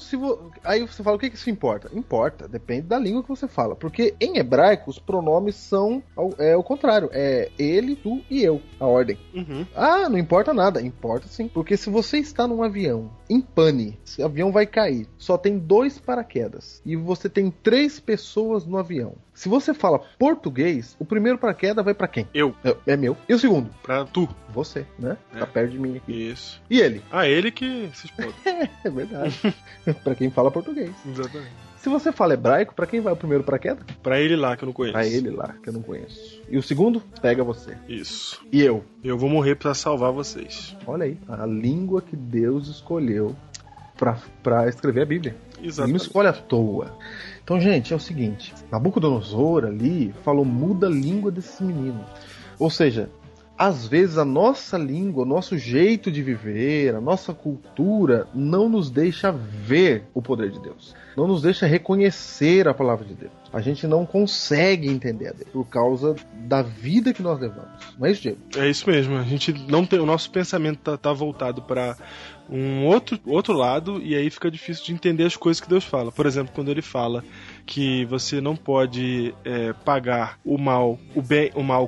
aí você fala, o que isso importa? Importa, depende da língua que você fala. Porque em hebraico, os pronomes são o contrário. É ele, tu e eu, a ordem. Uhum. Não importa nada. Importa sim. Porque se você está num avião, em pane, se o avião vai cair, só tem 2 paraquedas, e você tem 3 pessoas no avião. Se você fala português, o primeiro paraquedas vai pra quem? Eu. É meu. E o segundo? Pra tu. Você, né? Tá perto de mim aqui. Isso. E ele? Ele que se explode. É verdade. Pra quem fala português. Exatamente. Se você fala hebraico, pra quem vai o primeiro paraquedas? Pra ele lá, que eu não conheço. Pra ele lá, que eu não conheço. E o segundo? Pega você. Isso. E eu? Eu vou morrer pra salvar vocês. Olha aí, a língua que Deus escolheu pra escrever a Bíblia. Exatamente. Ele não escolhe à toa. Então, gente, é o seguinte, Nabucodonosor ali falou, muda a língua desses meninos. Ou seja, às vezes a nossa língua, o nosso jeito de viver, a nossa cultura não nos deixa ver o poder de Deus. Não nos deixa reconhecer a palavra de Deus. A gente não consegue entender a Deus por causa da vida que nós levamos. Não é isso, Diego? É isso mesmo. A gente não tem, o nosso pensamento tá voltado para um outro lado, e aí fica difícil de entender as coisas que Deus fala. Por exemplo, quando ele fala que você não pode pagar o mal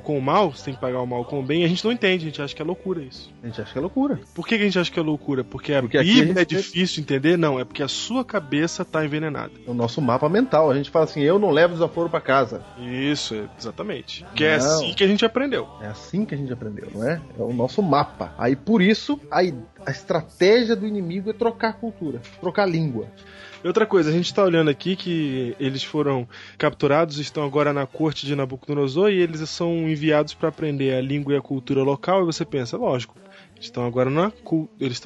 com o mal, você tem que pagar o mal com o bem, a gente não entende, a gente acha que é loucura isso. A gente acha que é loucura. Por que a gente acha que é loucura? Porque a aqui Bíblia é difícil de entender? Não, é porque a sua cabeça tá envenenada. É o nosso mapa mental. A gente fala assim, eu não levo desaforo pra casa. Isso, exatamente. Que é assim que a gente aprendeu. É assim que a gente aprendeu, não é? É o nosso mapa. Aí por isso, a estratégia do inimigo é trocar cultura, trocar língua. Outra coisa, a gente está olhando aqui que eles foram capturados, estão agora na corte de Nabucodonosor e eles são enviados para aprender a língua e a cultura local, e você pensa, lógico, eles estão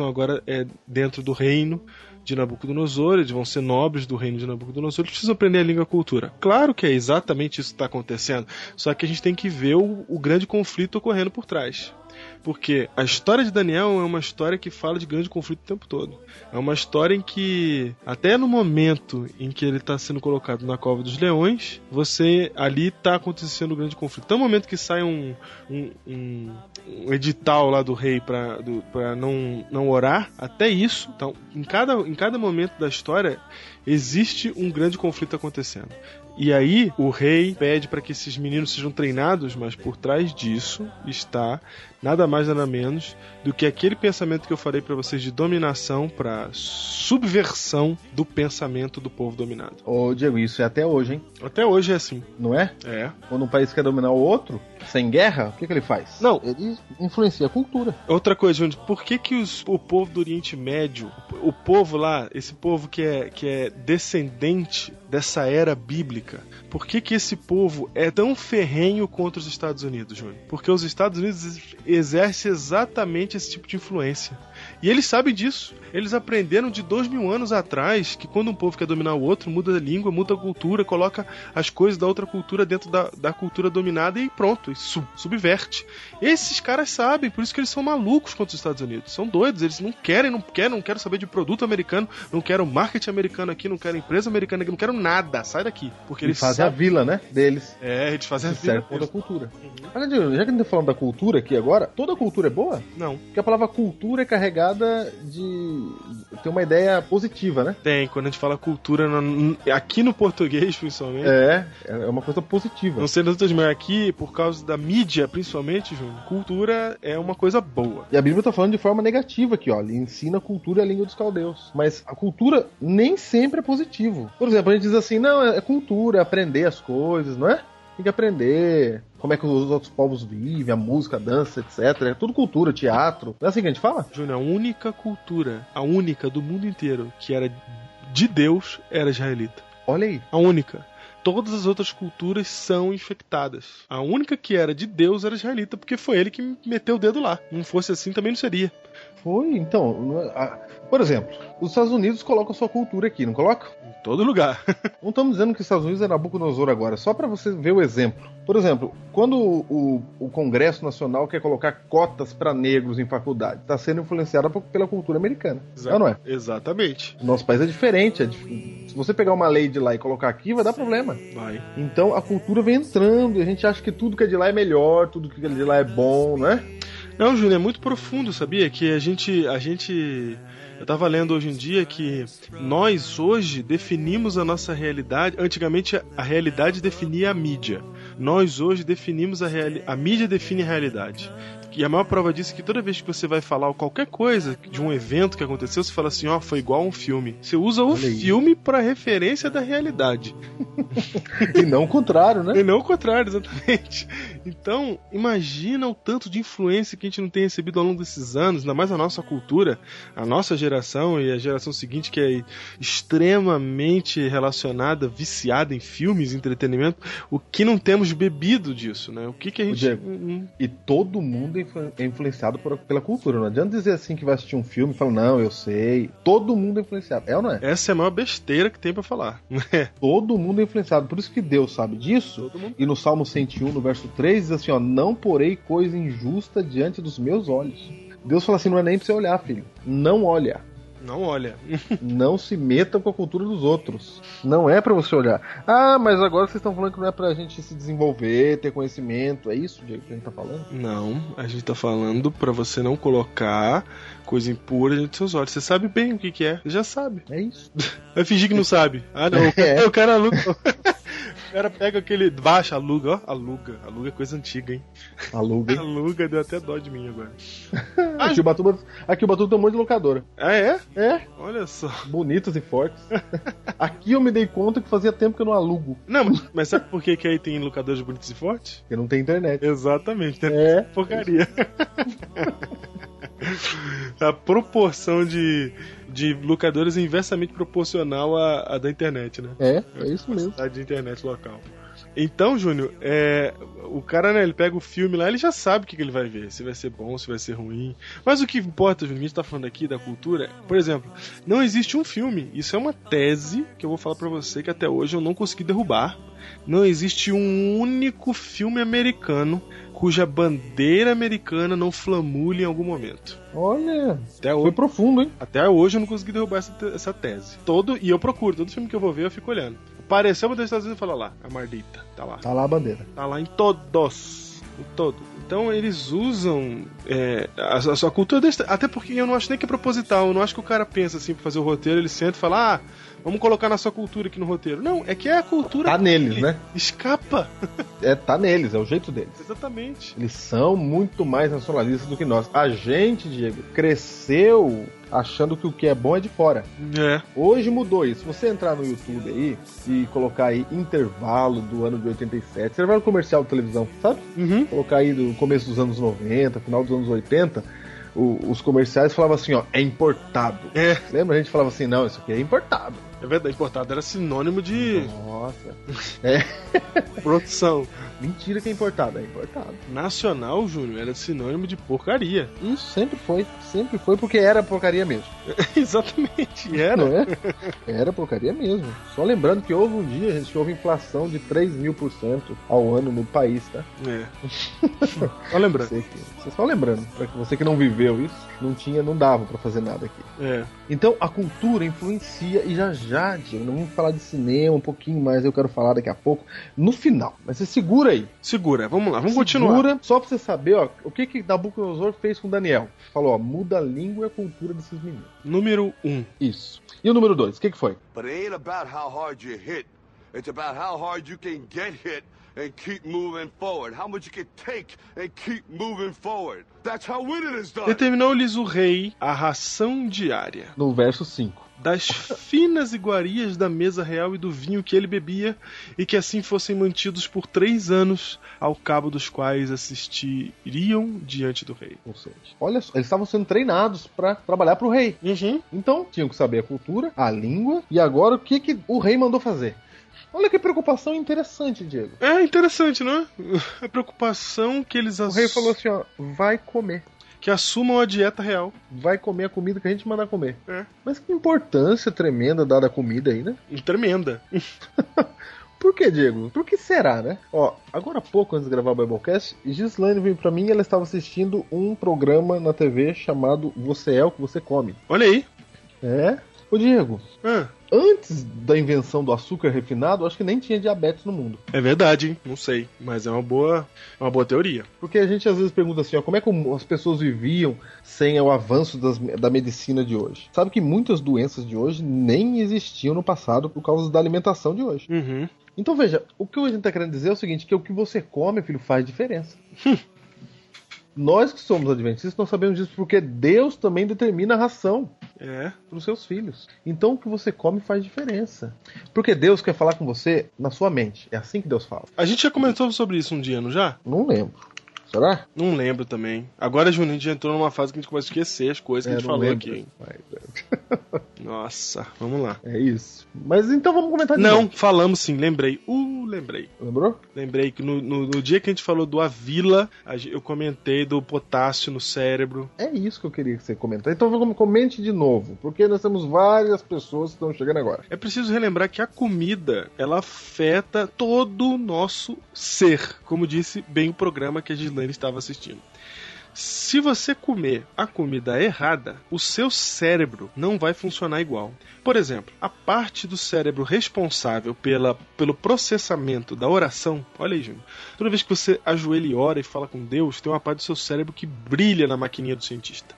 agora dentro do reino de Nabucodonosor, eles vão ser nobres do reino de Nabucodonosor, eles precisam aprender a língua e a cultura. Claro que é exatamente isso que está acontecendo, só que a gente tem que ver o grande conflito ocorrendo por trás. Porque a história de Daniel é uma história que fala de grande conflito o tempo todo. É uma história em que, até no momento em que ele está sendo colocado na cova dos leões, ali está acontecendo um grande conflito. Até o momento que sai um edital lá do rei para não orar, até isso. Então, em cada momento da história, existe um grande conflito acontecendo. E aí o rei pede para que esses meninos sejam treinados, mas por trás disso está nada mais nada menos do que aquele pensamento que eu falei para vocês de dominação para subversão do pensamento do povo dominado. Ô Diego, isso é até hoje, hein? Até hoje é assim. Não é? É. Quando um país quer dominar o outro, sem guerra, o que ele faz? Não. Ele influencia a cultura. Outra coisa, Júnior, por que o povo do Oriente Médio, o povo lá, esse povo que é descendente dessa era bíblica, por que esse povo é tão ferrenho contra os Estados Unidos, Júnior? Porque os Estados Unidos exercem exatamente esse tipo de influência. E eles sabem disso. Eles aprenderam de 2000 anos atrás que quando um povo quer dominar o outro, muda a língua, muda a cultura, coloca as coisas da outra cultura dentro da cultura dominada e pronto, e subverte. Esses caras sabem, por isso que eles são malucos contra os Estados Unidos. São doidos, eles não querem saber de produto americano, não querem marketing americano aqui, não querem empresa americana aqui, não querem nada, sai daqui. Porque eles fazem sabem. A vila, né, deles. Eles fazem a Se vila. serve contra a cultura. Mas, já que a gente tá falando da cultura aqui agora, toda cultura é boa? Não. Porque a palavra cultura é carregada de ter uma ideia positiva, né? Tem, quando a gente fala cultura, aqui no português, principalmente. É uma coisa positiva. Não sei nas outras, mas aqui, por causa da mídia, principalmente, Júnior, cultura é uma coisa boa. E a Bíblia tá falando de forma negativa aqui, ó. Ele ensina a cultura e a língua dos caldeus. Mas a cultura nem sempre é positivo. Por exemplo, a gente diz assim, não, é cultura, é aprender as coisas, não é? Tem que aprender como é que os outros povos vivem, a música, a dança, etc. É tudo cultura, teatro. Não é assim que a gente fala? Júnior, a única cultura, a única do mundo inteiro que era de Deus era israelita. Olha aí. A única. Todas as outras culturas são infectadas. A única que era de Deus era israelita, porque foi ele que meteu o dedo lá. Não fosse assim, também não seria. Foi, então. Por exemplo, os Estados Unidos colocam a sua cultura aqui, não colocam? Em todo lugar. Não estamos dizendo que os Estados Unidos é Nabucodonosor agora, só para você ver o exemplo. Por exemplo, quando o Congresso Nacional quer colocar cotas para negros em faculdade, está sendo influenciado pela cultura americana. Não é? Exatamente. Nosso país é diferente. Se você pegar uma lei de lá e colocar aqui, vai dar problema. Vai. Então a cultura vem entrando e a gente acha que tudo que é de lá é melhor, tudo que é de lá é bom, não é? Não, Júnior, é muito profundo, sabia? Que a gente... Eu tava lendo hoje em dia que nós hoje definimos a nossa realidade. Antigamente a realidade definia a mídia. Nós hoje definimos a mídia define a realidade. E a maior prova disso é que toda vez que você vai falar qualquer coisa de um evento que aconteceu, você fala assim, ó, foi igual a um filme. Você usa o filme para referência da realidade. E não o contrário, né? E não o contrário, exatamente. Então, imagina o tanto de influência que a gente não tem recebido ao longo desses anos, ainda mais a nossa cultura, a nossa geração e a geração seguinte, que é extremamente relacionada, viciada em filmes, entretenimento, o que não temos bebido disso, né? O que a gente... Diego, e todo mundo é influenciado pela cultura. Não adianta dizer assim que vai assistir um filme e fala, não, eu sei. Todo mundo é influenciado. É ou não é? Essa é a maior besteira que tem pra falar. Todo mundo é influenciado. Por isso que Deus sabe disso. E no Salmo 101, no verso 3, diz assim, ó, não porei coisa injusta diante dos meus olhos. Deus fala assim, não é nem pra você olhar, filho. Não olha. Não olha. Não se meta com a cultura dos outros. Não é pra você olhar. Ah, mas agora vocês estão falando que não é pra gente se desenvolver, ter conhecimento. É isso, Diego, que a gente tá falando? Não, a gente tá falando pra você não colocar coisa impura diante dos seus olhos. Você sabe bem o que é. Você já sabe. É isso. Vai fingir que não sabe. Ah, não. O cara aluga. O cara pega aquele... Baixa, aluga, ó. Aluga é coisa antiga, hein? Aluga, hein? Aluga, deu até dó de mim agora. Aqui o Batuba tem um monte de locadora. Ah, é? É. Olha só. Bonitas e fortes. Aqui eu me dei conta que fazia tempo que eu não alugo. Não, mas sabe por que aí tem locadoras bonitas e fortes? Porque não tem internet. Exatamente. É. Porcaria. A proporção de locadoras é inversamente proporcional à da internet, né? É isso mesmo. A de internet local. Então, Júnior, o cara, né, ele pega o filme lá, ele já sabe o que ele vai ver, se vai ser bom, se vai ser ruim. Mas o que importa, Júnior, a gente tá falando aqui da cultura, por exemplo, não existe um filme, isso é uma tese que eu vou falar pra você que até hoje eu não consegui derrubar. Não existe um único filme americano cuja bandeira americana não flamule em algum momento. Olha, até hoje, foi profundo, hein? Até hoje eu não consegui derrubar essa tese. E eu procuro, todo filme que eu vou ver eu fico olhando. Apareceu uma das Estados Unidos e fala lá, a Mardita, tá lá. Tá lá a bandeira. Tá lá em todos. Em todo. Então eles usam a sua cultura, até porque eu não acho nem que é proposital, eu não acho que o cara pensa assim pra fazer o roteiro, ele senta e fala, vamos colocar na sua cultura aqui no roteiro. Não, é que é a cultura... Tá neles, né? Escapa. Tá neles, é o jeito deles. Exatamente. Eles são muito mais nacionalistas do que nós. A gente, Diego, cresceu achando que o que é bom é de fora. Hoje mudou isso. Se você entrar no YouTube aí e colocar aí intervalo do ano de 87, intervalo comercial de televisão, sabe? Uhum. Colocar aí do começo dos anos 90, final dos anos 80, os comerciais falavam assim, ó, é importado. Lembra? A gente falava assim, não, isso aqui é importado. É verdade, importado era sinônimo de Nossa. É. Produção. Mentira que é importado. É importado. Nacional, Júnior, era sinônimo de porcaria. Isso sempre foi. Sempre foi porque era porcaria mesmo. Exatamente, era. Não é? Era porcaria mesmo. Só lembrando que houve um dia, a gente houve inflação de 3.000% ao ano no país, tá? É. Só lembrando. Você só lembrando. Pra que você que não viveu isso, não dava pra fazer nada aqui. É. Então a cultura influencia e já, Diego, não vamos falar de cinema um pouquinho mais, eu quero falar daqui a pouco, no final. Mas você segura aí. Segura, vamos lá, vamos continuar. Segura, só pra você saber, ó, o que Nabucodonosor fez com Daniel. Falou, ó, muda a língua e a cultura desses meninos. Número 1. Isso. E o número 2, o que foi? But it ain't about how hard you hit. It's about how hard you can get hit and keep moving forward. How much you can take and keep moving forward. That's how winning is done. Determinou-lhes o rei a ração diária No verso 5. das finas iguarias da mesa real e do vinho que ele bebia, e que assim fossem mantidos por 3 anos, ao cabo dos quais assistiriam diante do rei. Ou seja, olha só, eles estavam sendo treinados para trabalhar para o rei. Uhum. Então, tinham que saber a cultura, a língua, e agora o que o rei mandou fazer. Olha que preocupação interessante, Diego. É interessante, não é? A preocupação que eles O rei falou assim, ó, vai comer. que assumam a dieta real. Vai comer a comida que a gente mandar comer. É. Mas que importância tremenda dada a comida aí, né? Tremenda. Por que, Diego? Por que será, né? Ó, agora há pouco, antes de gravar o Biblecast, Gislaine veio pra mim e ela estava assistindo um programa na TV chamado Você é o que você come. Olha aí. É? Ô, Diego, antes da invenção do açúcar refinado, acho que nem tinha diabetes no mundo. É verdade, hein? Não sei, mas é uma boa teoria. Porque a gente às vezes pergunta assim, ó, como é que as pessoas viviam sem o avanço da medicina de hoje? Sabe que muitas doenças de hoje nem existiam no passado por causa da alimentação de hoje. Uhum. Então veja, o que a gente está querendo dizer é o seguinte, que o que você come, filho, faz diferença. Nós que somos adventistas não sabemos disso porque Deus também determina a ração para os seus filhos. Então o que você come faz diferença. Porque Deus quer falar com você na sua mente. É assim que Deus fala. A gente já comentou sobre isso um dia, não já? Não lembro. Será? Não lembro também. Agora, Juninho, a gente entrou numa fase que a gente começa a esquecer as coisas que a gente falou lembro. aqui, hein? Nossa, vamos lá. É isso. Mas então vamos comentar de Não, novo. falamos sim, lembrei. Lembrei. Lembrou? Lembrei que no dia que a gente falou do Avila, eu comentei do potássio no cérebro. É isso que eu queria que você comentasse. Então comente de novo, porque nós temos várias pessoas que estão chegando agora. É preciso relembrar que a comida, ela afeta todo o nosso ser, como disse bem o programa que a Gislaine estava assistindo. Se você comer a comida errada, o seu cérebro não vai funcionar igual. Por exemplo, a parte do cérebro responsável pelo processamento da oração, olha aí, Júnior, toda vez que você ajoelha e ora e fala com Deus, tem uma parte do seu cérebro que brilha na maquininha do cientista.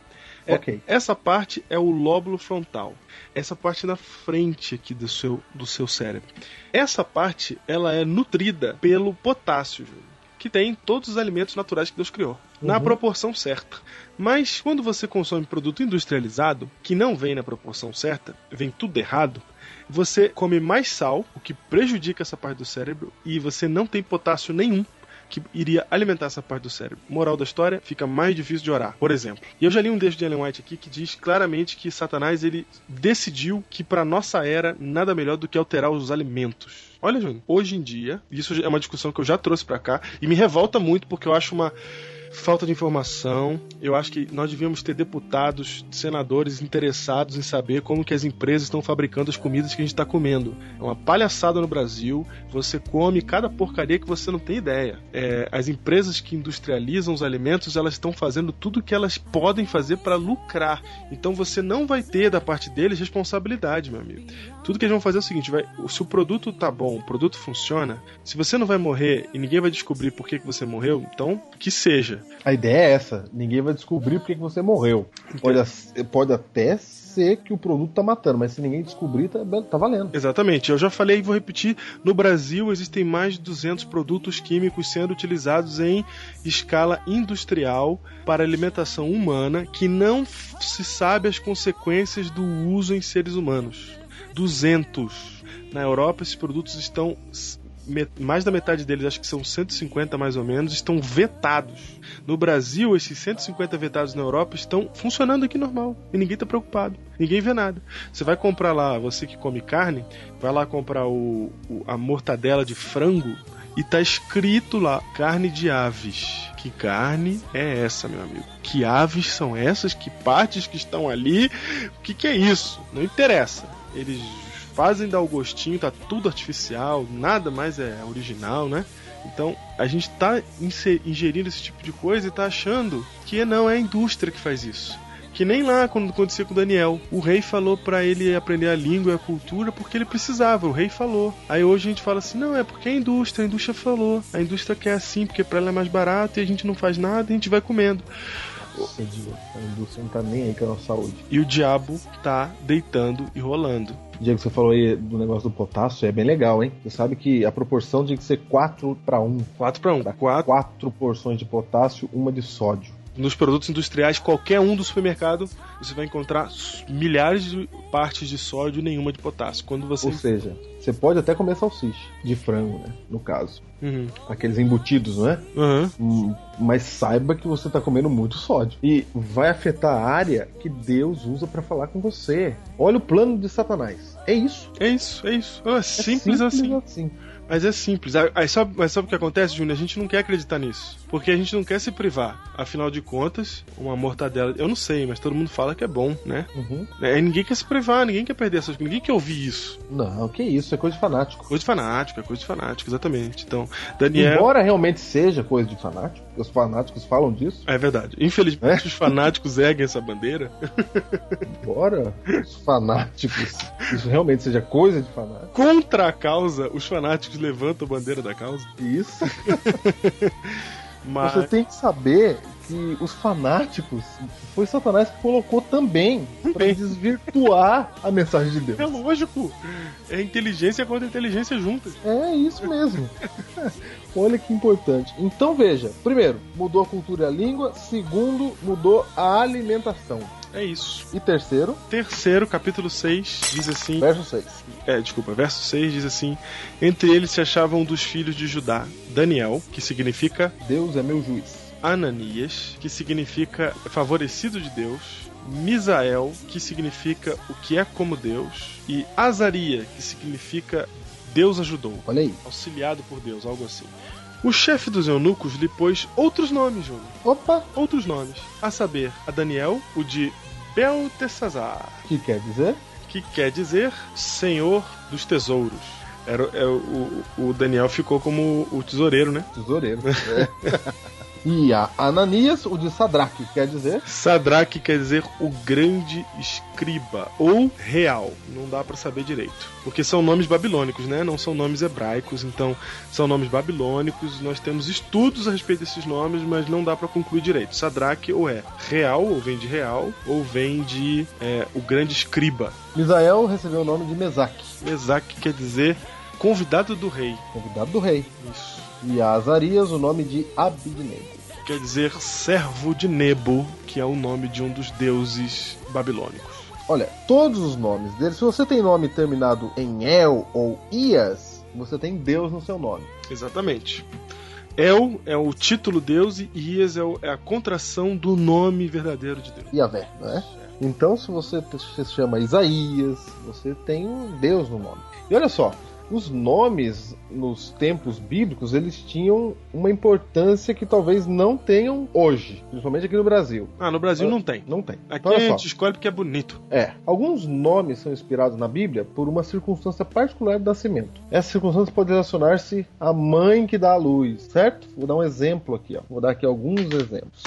Ok. Essa parte é o lóbulo frontal. Essa parte na frente aqui do seu cérebro. Essa parte, ela é nutrida pelo potássio, Júnior, que tem em todos os alimentos naturais que Deus criou, na proporção certa. Mas quando você consome produto industrializado, que não vem na proporção certa, vem tudo errado, você come mais sal, o que prejudica essa parte do cérebro, e você não tem potássio nenhum que iria alimentar essa parte do cérebro. Moral da história, fica mais difícil de orar, por exemplo. E eu já li um texto de Ellen White aqui que diz claramente que Satanás ele decidiu que para nossa era nada melhor do que alterar os alimentos. Olha, Júnior, hoje em dia, isso é uma discussão que eu já trouxe pra cá e me revolta muito porque eu acho uma falta de informação. Eu acho que nós devíamos ter deputados, senadores interessados em saber como que as empresas estão fabricando as comidas que a gente está comendo. É uma palhaçada no Brasil. Você come cada porcaria que você não tem ideia. As empresas que industrializam os alimentos, elas estão fazendo tudo o que elas podem fazer para lucrar. Então você não vai ter da parte deles responsabilidade, meu amigo. Tudo que eles vão fazer é o seguinte, se o produto tá bom, o produto funciona, se você não vai morrer e ninguém vai descobrir por que você morreu, então que seja. A ideia é essa. Ninguém vai descobrir por que você morreu. Pode até ser que o produto tá matando, mas se ninguém descobrir, tá valendo. Exatamente. Eu já falei e vou repetir. No Brasil existem mais de 200 produtos químicos sendo utilizados em escala industrial para alimentação humana que não se sabe as consequências do uso em seres humanos. 200. Na Europa esses produtos estão mais da metade deles, acho que são 150 mais ou menos, estão vetados. No Brasil, esses 150 vetados na Europa estão funcionando aqui normal. E ninguém tá preocupado. Ninguém vê nada. Você vai comprar lá, você que come carne, vai lá comprar a mortadela de frango e tá escrito lá, carne de aves. Que carne é essa, meu amigo? Que aves são essas? Que partes que estão ali? O que é isso? Não interessa. Eles fazem dar o gostinho, tá tudo artificial, nada mais é original, né? Então, a gente tá ingerindo esse tipo de coisa e tá achando que não é a indústria que faz isso. Que nem lá, quando acontecia com o Daniel. O rei falou pra ele aprender a língua e a cultura porque ele precisava, o rei falou. Aí hoje a gente fala assim, não, é porque a indústria falou. A indústria quer assim, porque pra ela é mais barato e a gente não faz nada e a gente vai comendo. A indústria não tá nem aí com a nossa saúde. E o diabo tá deitando e rolando. Diego, você falou aí do negócio do potássio, é bem legal, hein? Você sabe que a proporção tinha que ser 4:1. 4:1. 4 porções de potássio, uma de sódio. Nos produtos industriais, qualquer um do supermercado, você vai encontrar milhares de partes de sódio e nenhuma de potássio. Ou seja, você pode até comer salsicha de frango, né? No caso. Uhum. Aqueles embutidos, não é? Uhum. Mas saiba que você está comendo muito sódio. E vai afetar a área que Deus usa para falar com você. Olha o plano de Satanás. É isso. É isso. É simples assim. Mas é simples. Mas sabe o que acontece, Júnior? A gente não quer acreditar nisso. Porque a gente não quer se privar. Afinal de contas, uma mortadela... Eu não sei, mas todo mundo fala que é bom, né? Uhum. Ninguém quer se privar, ninguém quer perder essas coisas. Ninguém quer ouvir isso. Não, que isso? É coisa de fanático. Coisa de fanático, exatamente. Então, Daniel... Embora realmente seja coisa de fanático, os fanáticos falam disso. É verdade. Infelizmente, os fanáticos erguem essa bandeira. Embora os fanáticos... Isso realmente seja coisa de fanático. Contra a causa, os fanáticos levantam a bandeira da causa. Isso. Mas... Você tem que saber que os fanáticos foi Satanás que colocou também para desvirtuar a mensagem de Deus. É lógico. É inteligência contra inteligência juntas. É isso mesmo. Olha que importante. Então veja, primeiro, mudou a cultura e a língua. Segundo, mudou a alimentação. É isso. E terceiro? Terceiro, capítulo 6, diz assim... Verso 6. Verso 6 diz assim... Entre eles se achava um dos filhos de Judá, Daniel, que significa... Deus é meu juiz. Ananias, que significa favorecido de Deus. Misael, que significa o que é como Deus. E Azaria, que significa Deus ajudou. Olha aí. Auxiliado por Deus, algo assim. O chefe dos eunucos lhe pôs outros nomes, Júnior. Opa! Outros nomes. A saber, a Daniel, o de Beltesazar. Que quer dizer? Que quer dizer Senhor dos Tesouros. O Daniel ficou como o tesoureiro, né? Tesoureiro. E a Ananias, o de Sadraque, quer dizer? Sadraque quer dizer o grande escriba, ou real. Não dá pra saber direito. Porque são nomes babilônicos, né? Não são nomes hebraicos, então são nomes babilônicos. Nós temos estudos a respeito desses nomes, mas não dá pra concluir direito. Sadraque ou é real, ou vem de real, ou vem de o grande escriba. Misael recebeu o nome de Mesaque. Mesaque quer dizer convidado do rei. Convidado do rei. Isso. E a Azarias o nome de Abidnego. Quer dizer servo de Nebo, que é o nome de um dos deuses babilônicos. Olha, todos os nomes deles, se você tem nome terminado em El ou Ias, você tem Deus no seu nome. Exatamente. El é o título Deus e Ias é a contração do nome verdadeiro de Deus. Yavé, não é? Então, se você se chama Isaías, você tem um Deus no nome. E olha só, os nomes nos tempos bíblicos, eles tinham uma importância que talvez não tenham hoje, principalmente aqui no Brasil. No Brasil não tem. Não tem. Aqui a gente escolhe porque é bonito. Alguns nomes são inspirados na Bíblia por uma circunstância particular de nascimento. Essa circunstância pode relacionar-se à mãe que dá à luz, certo? Vou dar um exemplo aqui, ó. Vou dar aqui alguns exemplos.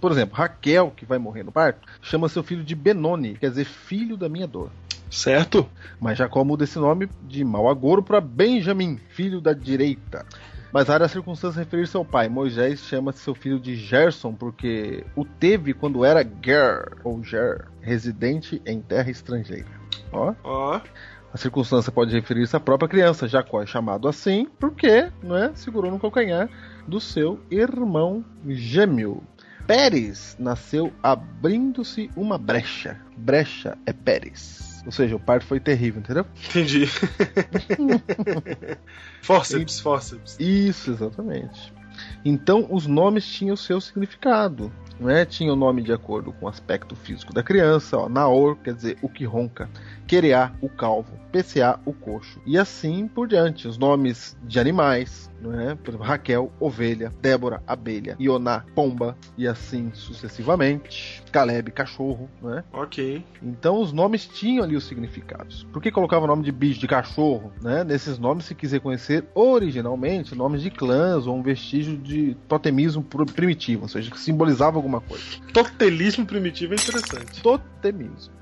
Por exemplo, Raquel, que vai morrer no parto, chama seu filho de Benoni, quer dizer filho da minha dor. Certo? Mas Jacó muda esse nome de mau agouro para Benjamim, filho da direita. Mas rara circunstância referir-se ao pai. Moisés chama seu filho de Gerson, porque o teve quando era Ger, ou Ger, residente em terra estrangeira. Ó. A circunstância pode referir-se à própria criança. Jacó é chamado assim porque, segurou no calcanhar do seu irmão gêmeo. Pérez nasceu abrindo-se uma brecha. Brecha é Pérez. gravidez. Ou seja, o parto foi terrível, entendeu? Entendi. Forceps. Isso, exatamente. Então, os nomes tinham o seu significado. Né? Tinha o nome de acordo com o aspecto físico da criança, ó, Naor, quer dizer o que ronca, Quereá, o calvo, PCA, o coxo, e assim por diante. Os nomes de animais, né? Por exemplo, Raquel, ovelha, Débora, abelha, Ioná, pomba, e assim sucessivamente. Caleb, cachorro, né? Ok. Então os nomes tinham ali os significados. Por que colocava o nome de bicho, de cachorro? Né? Nesses nomes se quis reconhecer originalmente nomes de clãs ou um vestígio de totemismo primitivo, ou seja, que simbolizava alguma coisa. Totelismo primitivo é interessante. Totemismo.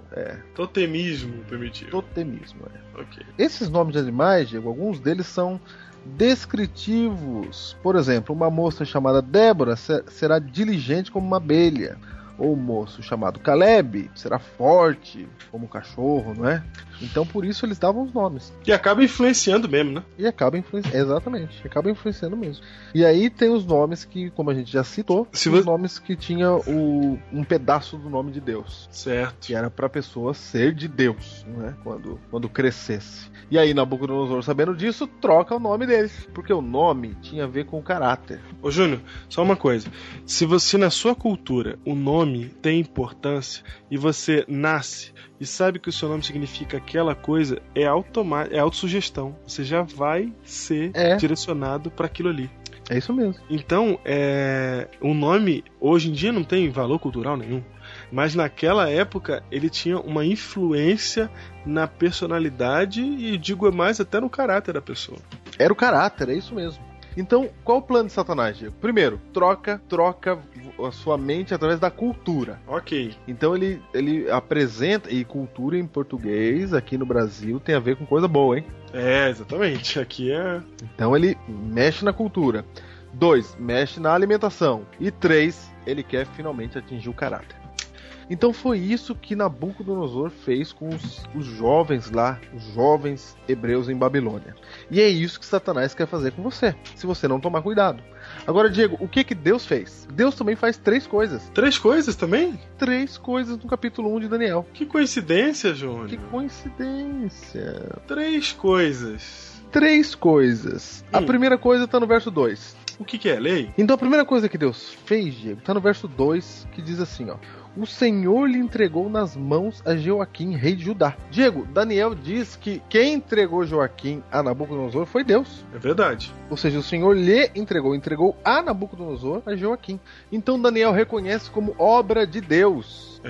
Totemismo primitivo. Totemismo, Ok. Esses nomes de animais, Diego, alguns deles são descritivos. Por exemplo, uma moça chamada Débora será diligente como uma abelha. Ou um moço chamado Caleb será forte como um cachorro, não é? Então por isso eles davam os nomes. E acaba influenciando mesmo, né? E acaba influenciando, exatamente, acaba influenciando mesmo. E aí tem os nomes que, como a gente já citou, os nomes que tinham um pedaço do nome de Deus. Certo. Que era pra pessoa ser de Deus, não é? Quando crescesse. E aí Nabucodonosor, sabendo disso, troca o nome deles, porque o nome tinha a ver com o caráter. Ô Júnior, só uma coisa. Se você, na sua cultura, o nome tem importância e você nasce e sabe que o seu nome significa aquela coisa, é autossugestão. Você já vai ser direcionado para aquilo ali. É isso mesmo. Então, o nome, hoje em dia, não tem valor cultural nenhum. Mas naquela época, ele tinha uma influência na personalidade e, digo mais, até no caráter da pessoa. Era o caráter, é isso mesmo. Então, qual o plano de Satanás, Diego? Primeiro, troca a sua mente através da cultura. Ok. Então ele apresenta, e cultura em português, aqui no Brasil, tem a ver com coisa boa, hein? Exatamente. Aqui é... Então ele mexe na cultura. 2, mexe na alimentação. E 3, ele quer finalmente atingir o caráter. Então foi isso que Nabucodonosor fez com os jovens lá, os jovens hebreus em Babilônia. E é isso que Satanás quer fazer com você, se você não tomar cuidado. Agora, Diego, o que Deus fez? Deus também faz 3 coisas. 3 coisas também? 3 coisas no capítulo 1 de Daniel. Que coincidência, Júnior. Que coincidência. 3 coisas. 3 coisas. A primeira coisa está no verso 2. O que é? Lei? Então a primeira coisa que Deus fez, Diego, está no verso 2, que diz assim, ó. O Senhor lhe entregou nas mãos a Joaquim, rei de Judá. Diego, Daniel diz que quem entregou Joaquim a Nabucodonosor foi Deus. É verdade. Ou seja, o Senhor lhe entregou a Nabucodonosor a Joaquim. Então Daniel reconhece como obra de Deus.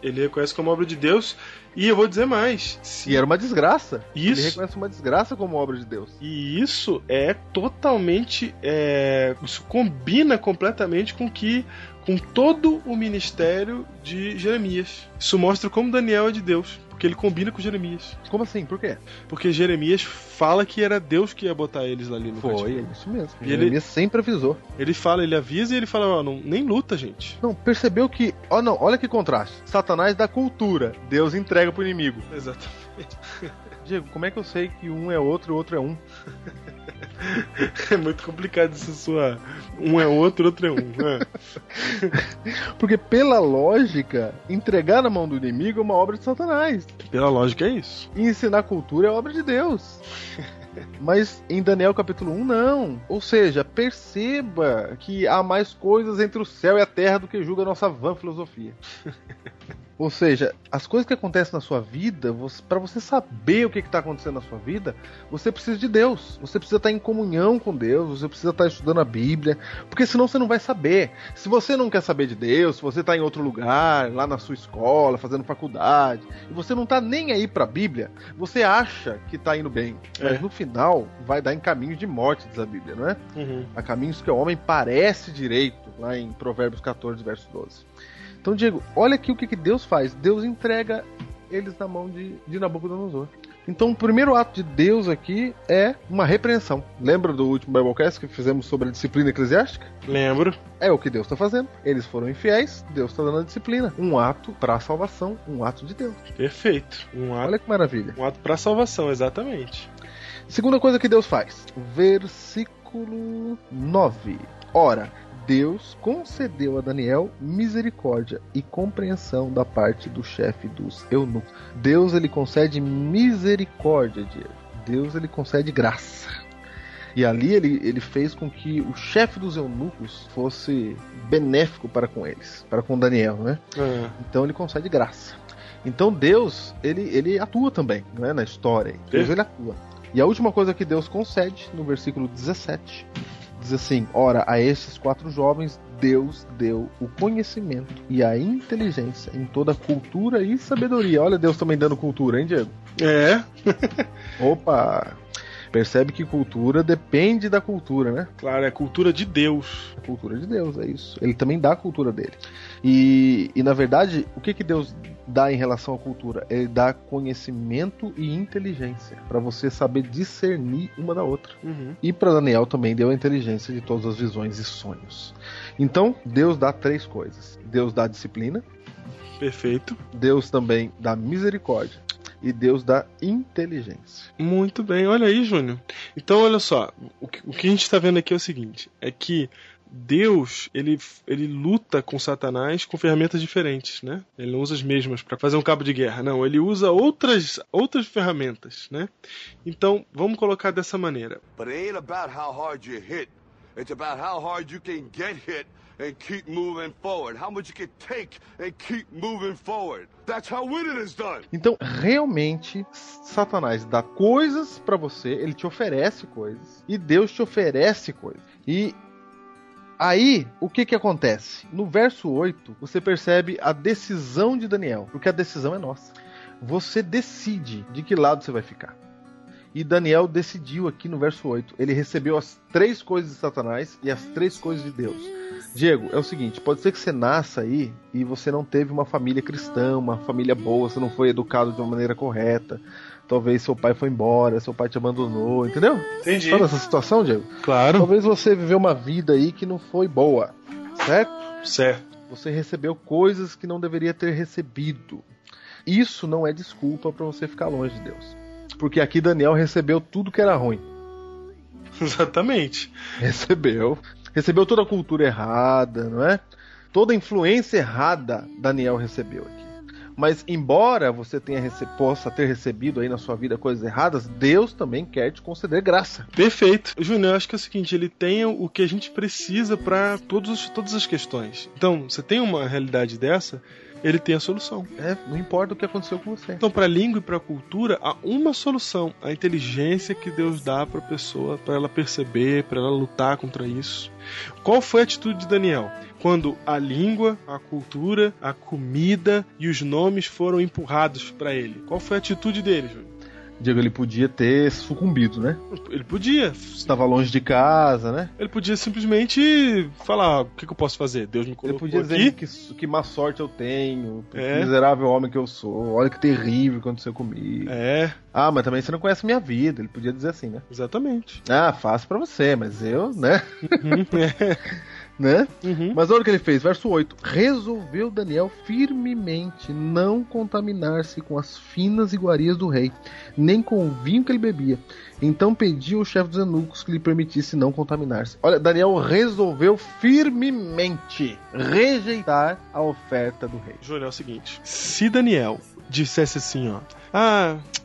Ele reconhece como obra de Deus. E eu vou dizer mais. E era uma desgraça. Isso. Ele reconhece uma desgraça como obra de Deus. E isso é totalmente... isso combina completamente com todo o ministério de Jeremias. Isso mostra como Daniel é de Deus, porque ele combina com Jeremias. Como assim? Por quê? Porque Jeremias fala que era Deus que ia botar eles ali no cativeiro. Foi, é isso mesmo. E Jeremias sempre avisou. Ele avisa e ele fala, nem luta, gente. Não, percebeu que... olha que contraste. Satanás dá cultura, Deus entrega pro inimigo. Exatamente. Diego, como é que eu sei que um é outro e o outro é um? É muito complicado essa sua... Um é outro é um. Porque pela lógica, entregar na mão do inimigo é uma obra de Satanás. Pela lógica é isso. E ensinar cultura é obra de Deus. Mas em Daniel capítulo 1 não. Ou seja, perceba que há mais coisas entre o céu e a terra do que julga a nossa vã filosofia. Ou seja, as coisas que acontecem na sua vida, para você saber o que está acontecendo na sua vida, você precisa de Deus. Você precisa estar em comunhão com Deus, você precisa estar estudando a Bíblia, porque senão você não vai saber. Se você não quer saber de Deus, se você está em outro lugar, lá na sua escola, fazendo faculdade, e você não está nem aí para a Bíblia, você acha que está indo bem. Mas no final, vai dar em caminhos de morte, diz a Bíblia, não é? Há caminhos que o homem parece direito, lá em Provérbios 14, verso 12. Então, Diego, olha aqui o que Deus faz. Deus entrega eles na mão de Nabucodonosor. Então, o primeiro ato de Deus aqui é uma repreensão. Lembra do último Biblecast que fizemos sobre a disciplina eclesiástica? Lembro. É o que Deus está fazendo. Eles foram infiéis, Deus está dando a disciplina. Um ato para a salvação, um ato de Deus. Perfeito. Olha que maravilha. Um ato para a salvação, exatamente. Segunda coisa que Deus faz. Versículo 9. Ora, Deus concedeu a Daniel misericórdia e compreensão da parte do chefe dos eunucos. Deus, ele concede misericórdia, Diego. Deus, ele concede graça. E ali ele fez com que o chefe dos eunucos fosse benéfico para com eles, para com Daniel, né? Então ele concede graça. Então Deus, ele atua também, né, na história. Deus, ele atua. E a última coisa que Deus concede, no versículo 17, diz assim: ora, a estes 4 jovens Deus deu o conhecimento e a inteligência em toda cultura e sabedoria. Olha Deus também dando cultura, hein, Diego? É. Opa! Percebe que cultura depende da cultura, né? Claro, é a cultura de Deus. A cultura de Deus, é isso. Ele também dá a cultura dele. E na verdade, o que Deus dá em relação à cultura? Ele dá conhecimento e inteligência, para você saber discernir uma da outra. E para Daniel também deu a inteligência de todas as visões e sonhos. Então, Deus dá 3 coisas. Deus dá disciplina. Perfeito. Deus também dá misericórdia. E Deus dá inteligência. Muito bem, olha aí, Júnior. Então, olha só, o que a gente está vendo aqui é o seguinte, é que Deus, ele luta com Satanás com ferramentas diferentes, né? Ele não usa as mesmas para fazer um cabo de guerra, não. Ele usa outras ferramentas, né? Então, vamos colocar dessa maneira. But it ain't about how hard you hit. It's about how hard you can get hit and keep moving forward. How much you can take and keep moving forward. That's how winning is done. Então, realmente, Satanás dá coisas pra você, ele te oferece coisas, e Deus te oferece coisas. E aí, o que acontece? No verso 8, você percebe a decisão de Daniel, porque a decisão é nossa. Você decide de que lado você vai ficar. E Daniel decidiu aqui no verso 8. Ele recebeu as 3 coisas de Satanás e as 3 coisas de Deus. Diego, é o seguinte, pode ser que você nasça aí e você não teve uma família cristã, uma família boa, você não foi educado de uma maneira correta. Talvez seu pai foi embora, seu pai te abandonou, entendeu? Entendi. Sabe essa situação, Diego? Claro. Talvez você viveu uma vida aí que não foi boa, certo? Certo. Você recebeu coisas que não deveria ter recebido. Isso não é desculpa para você ficar longe de Deus. Porque aqui Daniel recebeu tudo que era ruim. Exatamente. Recebeu toda a cultura errada, não é? Toda a influência errada Daniel recebeu aqui. Mas embora você possa ter recebido aí na sua vida coisas erradas, Deus também quer te conceder graça. Perfeito. Júnior, eu acho que é o seguinte, ele tem o que a gente precisa para todas as questões. Então, você tem uma realidade dessa, ele tem a solução. Não importa o que aconteceu com você. Então, para a língua e para a cultura, há uma solução. A inteligência que Deus dá para a pessoa, para ela perceber, para ela lutar contra isso. Qual foi a atitude de Daniel? Quando a língua, a cultura, a comida e os nomes foram empurrados para ele. Qual foi a atitude dele, Júnior? Diego, ele podia ter sucumbido, né? Ele podia. Estava longe de casa, né? Ele podia simplesmente falar, o que eu posso fazer? Deus me colocou aqui. Ele podia dizer que má sorte eu tenho, que miserável homem que eu sou, olha que terrível que aconteceu comigo. Ah, mas também você não conhece minha vida. Ele podia dizer assim, né? Exatamente. Ah, fácil pra você, mas eu, né? Né? Mas olha o que ele fez, verso 8. Resolveu Daniel firmemente não contaminar-se com as finas iguarias do rei, nem com o vinho que ele bebia. Então pediu ao chefe dos eunucos que lhe permitisse não contaminar-se. Olha, Daniel resolveu firmemente rejeitar a oferta do rei. Júnior, é o seguinte, se Daniel dissesse assim, ó,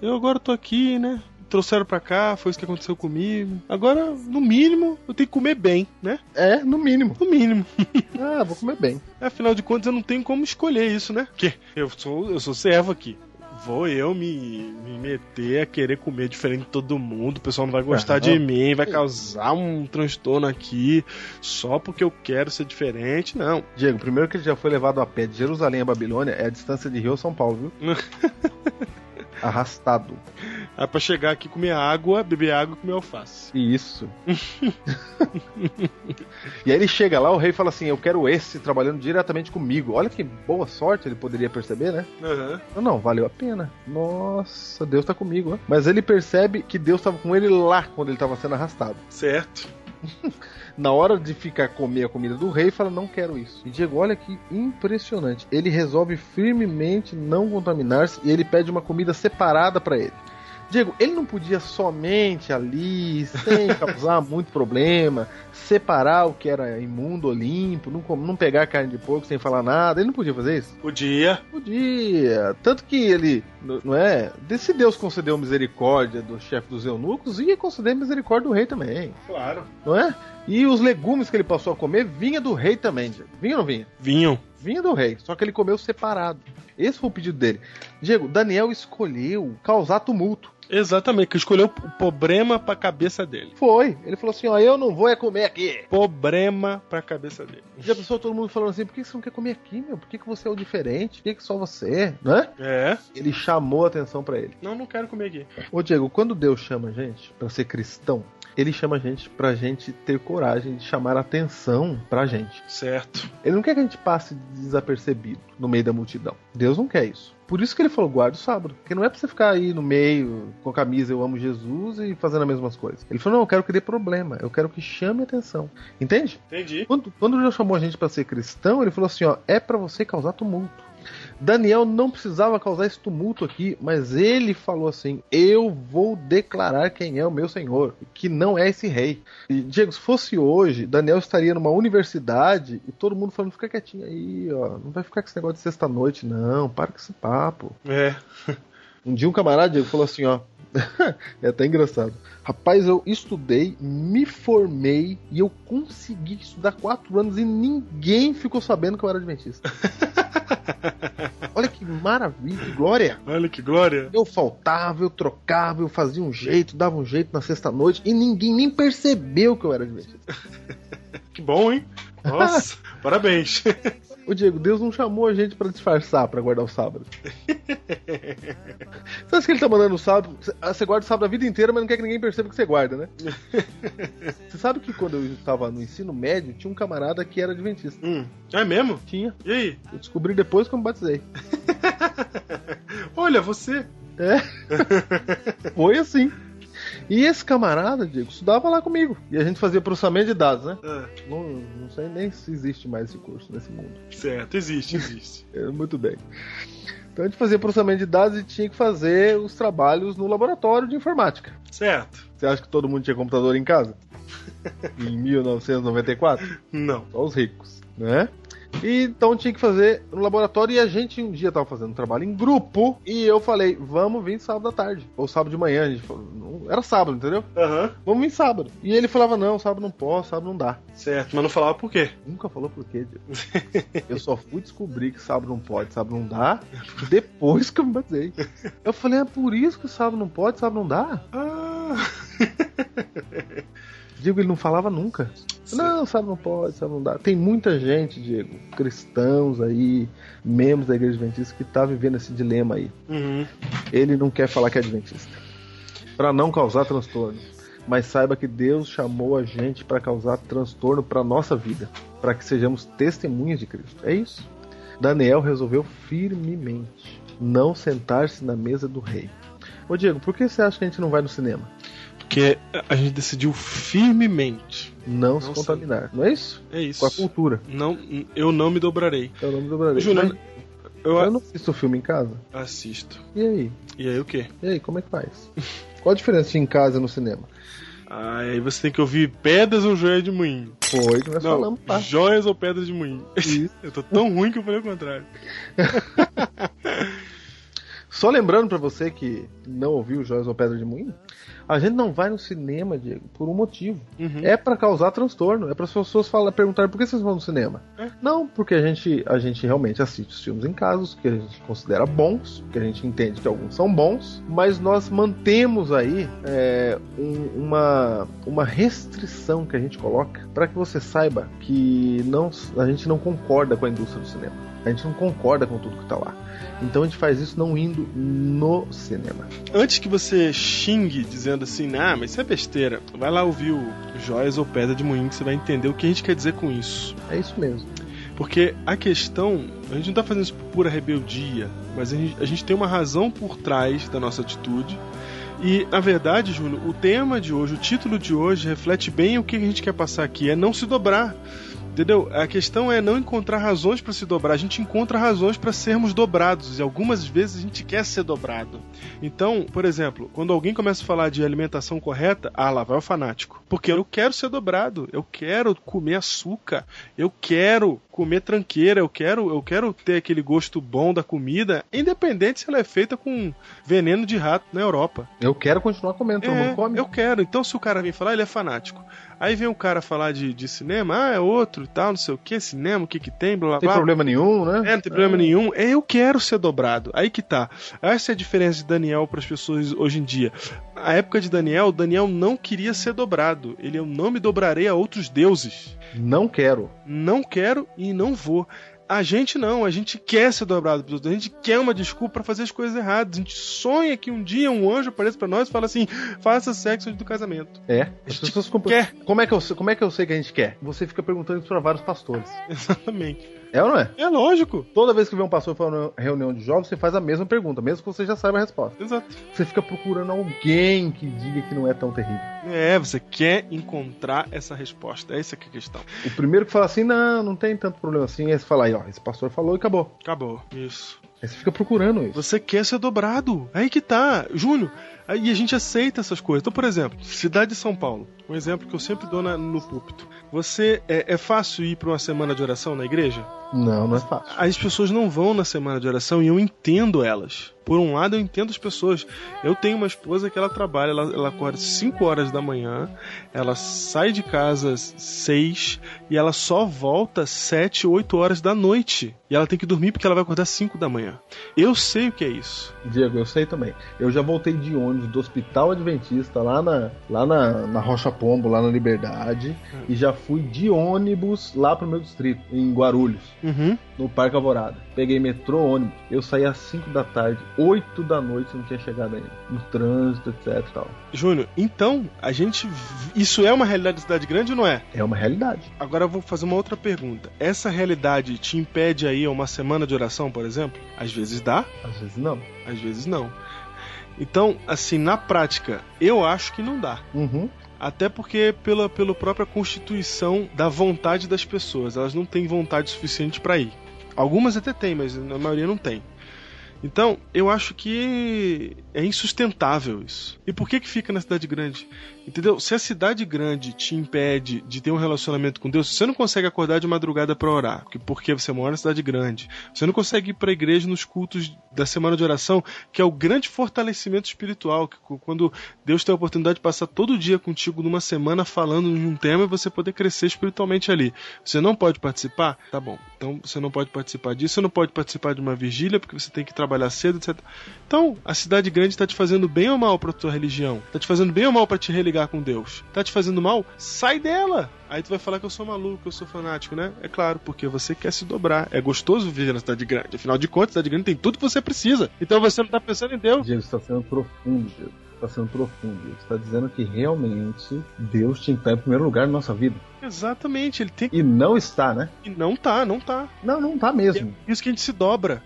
eu agora tô aqui, né? Trouxeram pra cá, foi isso que aconteceu comigo. Agora, no mínimo, eu tenho que comer bem, né? No mínimo. No mínimo. Vou comer bem. Afinal de contas, eu não tenho como escolher isso, né? Porque eu sou servo aqui. Vou eu me meter a querer comer diferente de todo mundo, o pessoal não vai gostar de mim, vai causar um transtorno aqui, só porque eu quero ser diferente, não. Diego, primeiro que ele já foi levado a pé de Jerusalém a Babilônia, é a distância de Rio a São Paulo, viu? Arrastado. Pra chegar aqui, comer água, beber água e comer alface. Isso. E aí ele chega lá, o rei fala assim, eu quero esse trabalhando diretamente comigo. Olha que boa sorte ele poderia perceber, né? Não, valeu a pena. Nossa, Deus tá comigo, ó. Mas ele percebe que Deus tava com ele lá quando ele tava sendo arrastado. Certo. Na hora de ficar comer a comida do rei, fala, não quero isso. E Diego, olha que impressionante. Ele resolve firmemente não contaminar-se e ele pede uma comida separada para ele. Diego, ele não podia somente ali, sem causar muito problema, separar o que era imundo ou limpo, não pegar carne de porco sem falar nada. Ele não podia fazer isso? Podia. Podia. Tanto que ele, não é? Se Deus concedeu misericórdia do chefe dos eunucos, ia conceder misericórdia do rei também. Claro. Não é? E os legumes que ele passou a comer vinha do rei também, Diego. Vinha ou não vinha? Vinham. Vinha do rei, só que ele comeu separado. Esse foi o pedido dele. Diego, Daniel escolheu causar tumulto. Exatamente, que escolheu o problema pra cabeça dele. Foi. Ele falou assim, ó, eu não vou comer aqui. Problema pra cabeça dele. Já pensou todo mundo falando assim, por que você não quer comer aqui, meu? Por que você é o diferente? Por que só você, né? É. Ele chamou a atenção pra ele. Não quero comer aqui. Ô Diego, quando Deus chama a gente pra ser cristão, ele chama a gente pra gente ter coragem de chamar a atenção pra gente. Certo. Ele não quer que a gente passe desapercebido no meio da multidão. Deus não quer isso. Por isso que ele falou, guarda o sábado. Porque não é pra você ficar aí no meio, com a camisa eu amo Jesus e fazendo as mesmas coisas. Ele falou, não, eu quero que dê problema. Eu quero que chame a atenção. Entende? Entendi. Quando Deus chamou a gente pra ser cristão, ele falou assim, ó, é pra você causar tumulto. Daniel não precisava causar esse tumulto aqui, mas ele falou assim, eu vou declarar quem é o meu Senhor, que não é esse rei. E, Diego, se fosse hoje, Daniel estaria numa universidade e todo mundo falando, fica quietinho aí, ó, não vai ficar com esse negócio de sexta-noite, não, para com esse papo. É. Um dia um camarada, Diego, falou assim, ó, é até engraçado. Rapaz, eu estudei, me formei e eu consegui estudar 4 anos e ninguém ficou sabendo que eu era adventista. Olha que maravilha, que glória. Olha que glória. Eu faltava, eu trocava, eu fazia um jeito, dava um jeito na sexta-noite e ninguém nem percebeu que eu era adventista. Que bom, hein? Nossa, parabéns. Ô Diego, Deus não chamou a gente pra disfarçar, pra guardar o sábado. Você acha que ele tá mandando o sábado? Você guarda o sábado a vida inteira, mas não quer que ninguém perceba que você guarda, né? Você sabe que quando eu estava no ensino médio, tinha um camarada que era adventista. É mesmo? Tinha. E aí? Eu descobri depois que eu me batizei. Olha, você. É. Foi assim. E esse camarada, Diego, estudava lá comigo. E a gente fazia processamento de dados, né? Não sei nem se existe mais esse curso nesse mundo. Certo, existe. Muito bem. Então a gente fazia processamento de dados e tinha que fazer os trabalhos no laboratório de informática. Certo. Você acha que todo mundo tinha computador em casa? Em 1994? Não. Só os ricos, né? E então tinha que fazer no laboratório. E a gente um dia tava fazendo um trabalho em grupo. E eu falei, vamos vir sábado à tarde. Ou sábado de manhã. A gente falou, era sábado, entendeu? Vamos vir sábado. E ele falava, não, sábado não posso, sábado não dá. Certo, mas não falava por quê. Nunca falou por quê, Diego. Eu só fui descobrir que sábado não pode, sábado não dá, depois que eu me batizei. Eu falei, é por isso que sábado não pode, sábado não dá? Diego, ele não falava nunca. Não, sábado não pode, sábado não dá. Tem muita gente, Diego, cristãos aí, membros da igreja adventista, que tá vivendo esse dilema aí. Ele não quer falar que é adventista, pra não causar transtorno. Mas saiba que Deus chamou a gente para causar transtorno para nossa vida, para que sejamos testemunhas de Cristo. É isso. Daniel resolveu firmemente não sentar-se na mesa do rei. Ô Diego, por que você acha que a gente não vai no cinema? Porque a gente decidiu firmemente não se contaminar, não é isso? É isso. Com a cultura. Não, eu não me dobrarei. Eu não me dobrarei. Júnior, eu não assisto filme em casa? Assisto. E aí? E aí o quê? E aí, como é que faz? Qual a diferença de em casa e no cinema? Aí você tem que ouvir pedras ou joias de moinho. Foi que nós falamos, tá? Joias ou pedras de moinho. Isso. Eu tô tão ruim que eu falei o contrário. Só lembrando pra você que não ouviu Joias ou Pedra de Moinho, a gente não vai no cinema, Diego, por um motivo. É pra causar transtorno. É para as pessoas perguntarem por que vocês vão no cinema. Não, porque a gente realmente assiste os filmes em casa, os que a gente considera bons, que a gente entende que alguns são bons, mas nós mantemos aí uma restrição que a gente coloca para que você saiba que a gente não concorda com a indústria do cinema. A gente não concorda com tudo que tá lá. Então a gente faz isso não indo no cinema. Antes que você xingue dizendo assim, mas isso é besteira, vai lá ouvir o Joias ou Pedra de Moinho que você vai entender o que a gente quer dizer com isso. É isso mesmo. Porque a questão, a gente não tá fazendo isso por pura rebeldia, mas a gente tem uma razão por trás da nossa atitude. E, na verdade, Júnior, o tema de hoje, o título de hoje reflete bem o que a gente quer passar aqui, é não se dobrar. Entendeu? A questão é não encontrar razões para se dobrar. A gente encontra razões para sermos dobrados. E algumas vezes a gente quer ser dobrado. Então, por exemplo, quando alguém começa a falar de alimentação correta, lá vai o fanático. Porque eu quero ser dobrado. Eu quero comer açúcar. Eu quero comer tranqueira. Eu quero ter aquele gosto bom da comida, independente se ela é feita com veneno de rato na Europa. Eu quero continuar comendo. Todo mundo come. Eu quero. Então, se o cara vem falar, ele é fanático. Aí vem o cara falar de cinema, é outro e tal, não sei o que, cinema, o que tem, blá blá blá. Não tem problema nenhum, né? Não tem problema nenhum. Eu quero ser dobrado. Aí que tá. Essa é a diferença de Daniel para as pessoas hoje em dia. Na época de Daniel não queria ser dobrado. Eu não me dobrarei a outros deuses. Não quero. Não quero e não vou. A gente não, a gente quer ser dobrado pelos outros, a gente quer uma desculpa pra fazer as coisas erradas, a gente sonha que um dia um anjo apareça pra nós e fala assim, faça sexo antes do casamento. As pessoas quer. Como é que eu sei que a gente quer? Você fica perguntando isso pra vários pastores. Exatamente. É ou não é? É lógico. Toda vez que vem um pastor falando uma reunião de jovens, você faz a mesma pergunta, mesmo que você já saiba a resposta. Exato. Você fica procurando alguém que diga que não é tão terrível. Você quer encontrar essa resposta. Essa que é a questão. O primeiro que fala assim, não tem tanto problema assim, aí você fala aí, esse pastor falou e acabou. Acabou, isso. Aí você fica procurando isso. Você quer ser dobrado. Aí que tá, Júnior. E a gente aceita essas coisas. Então, por exemplo, cidade de São Paulo. Um exemplo que eu sempre dou no púlpito. Você, é fácil ir para uma semana de oração na igreja? Não é fácil. As pessoas não vão na semana de oração e eu entendo elas. Por um lado, eu entendo as pessoas. Eu tenho uma esposa que ela trabalha, ela acorda 5 horas da manhã, ela sai de casa 6 e ela só volta 7, 8 horas da noite. E ela tem que dormir porque ela vai acordar 5 da manhã. Eu sei o que é isso. Diego, eu sei também. Eu já voltei de ônibus do Hospital Adventista lá na Rocha Pombo, lá na Liberdade, e já fui de ônibus lá pro meu distrito, em Guarulhos, no Parque Alvorada. Peguei metrô, ônibus. Eu saí às 5 da tarde, 8 da noite não tinha chegado ainda. No trânsito, etc e tal. Júnior, então, isso é uma realidade da cidade grande ou não é? É uma realidade. Agora eu vou fazer uma outra pergunta. Essa realidade te impede aí uma semana de oração, por exemplo? Às vezes dá. Às vezes não. Às vezes não. Então, assim, na prática, eu acho que não dá. Até porque pela própria constituição da vontade das pessoas. Elas não têm vontade suficiente para ir. Algumas até têm, mas a maioria não tem. Então, eu acho que é insustentável isso. E por que fica na cidade grande? Entendeu? Se a cidade grande te impede de ter um relacionamento com Deus, você não consegue acordar de madrugada para orar, porque você mora na cidade grande. Você não consegue ir para a igreja nos cultos da semana de oração, que é o grande fortalecimento espiritual, que quando Deus tem a oportunidade de passar todo dia contigo numa semana falando de um tema e você poder crescer espiritualmente ali. Você não pode participar? Tá bom. Então você não pode participar disso, você não pode participar de uma vigília, porque você tem que trabalhar cedo, etc. Então, a cidade grande está te fazendo bem ou mal para tua religião? Está te fazendo bem ou mal para te religar com Deus? Está te fazendo mal? Sai dela! Aí tu vai falar que eu sou maluco, que eu sou fanático, né? É claro, porque você quer se dobrar. É gostoso viver na cidade grande. Afinal de contas, a cidade grande tem tudo que você precisa. Então você não está pensando em Deus. Diego, está sendo profundo, Diego. Está sendo profundo. Ele está dizendo que realmente Deus te está em primeiro lugar na nossa vida. Exatamente. Ele tem... E não está, né? E não tá. Não tá mesmo. É isso que a gente se dobra.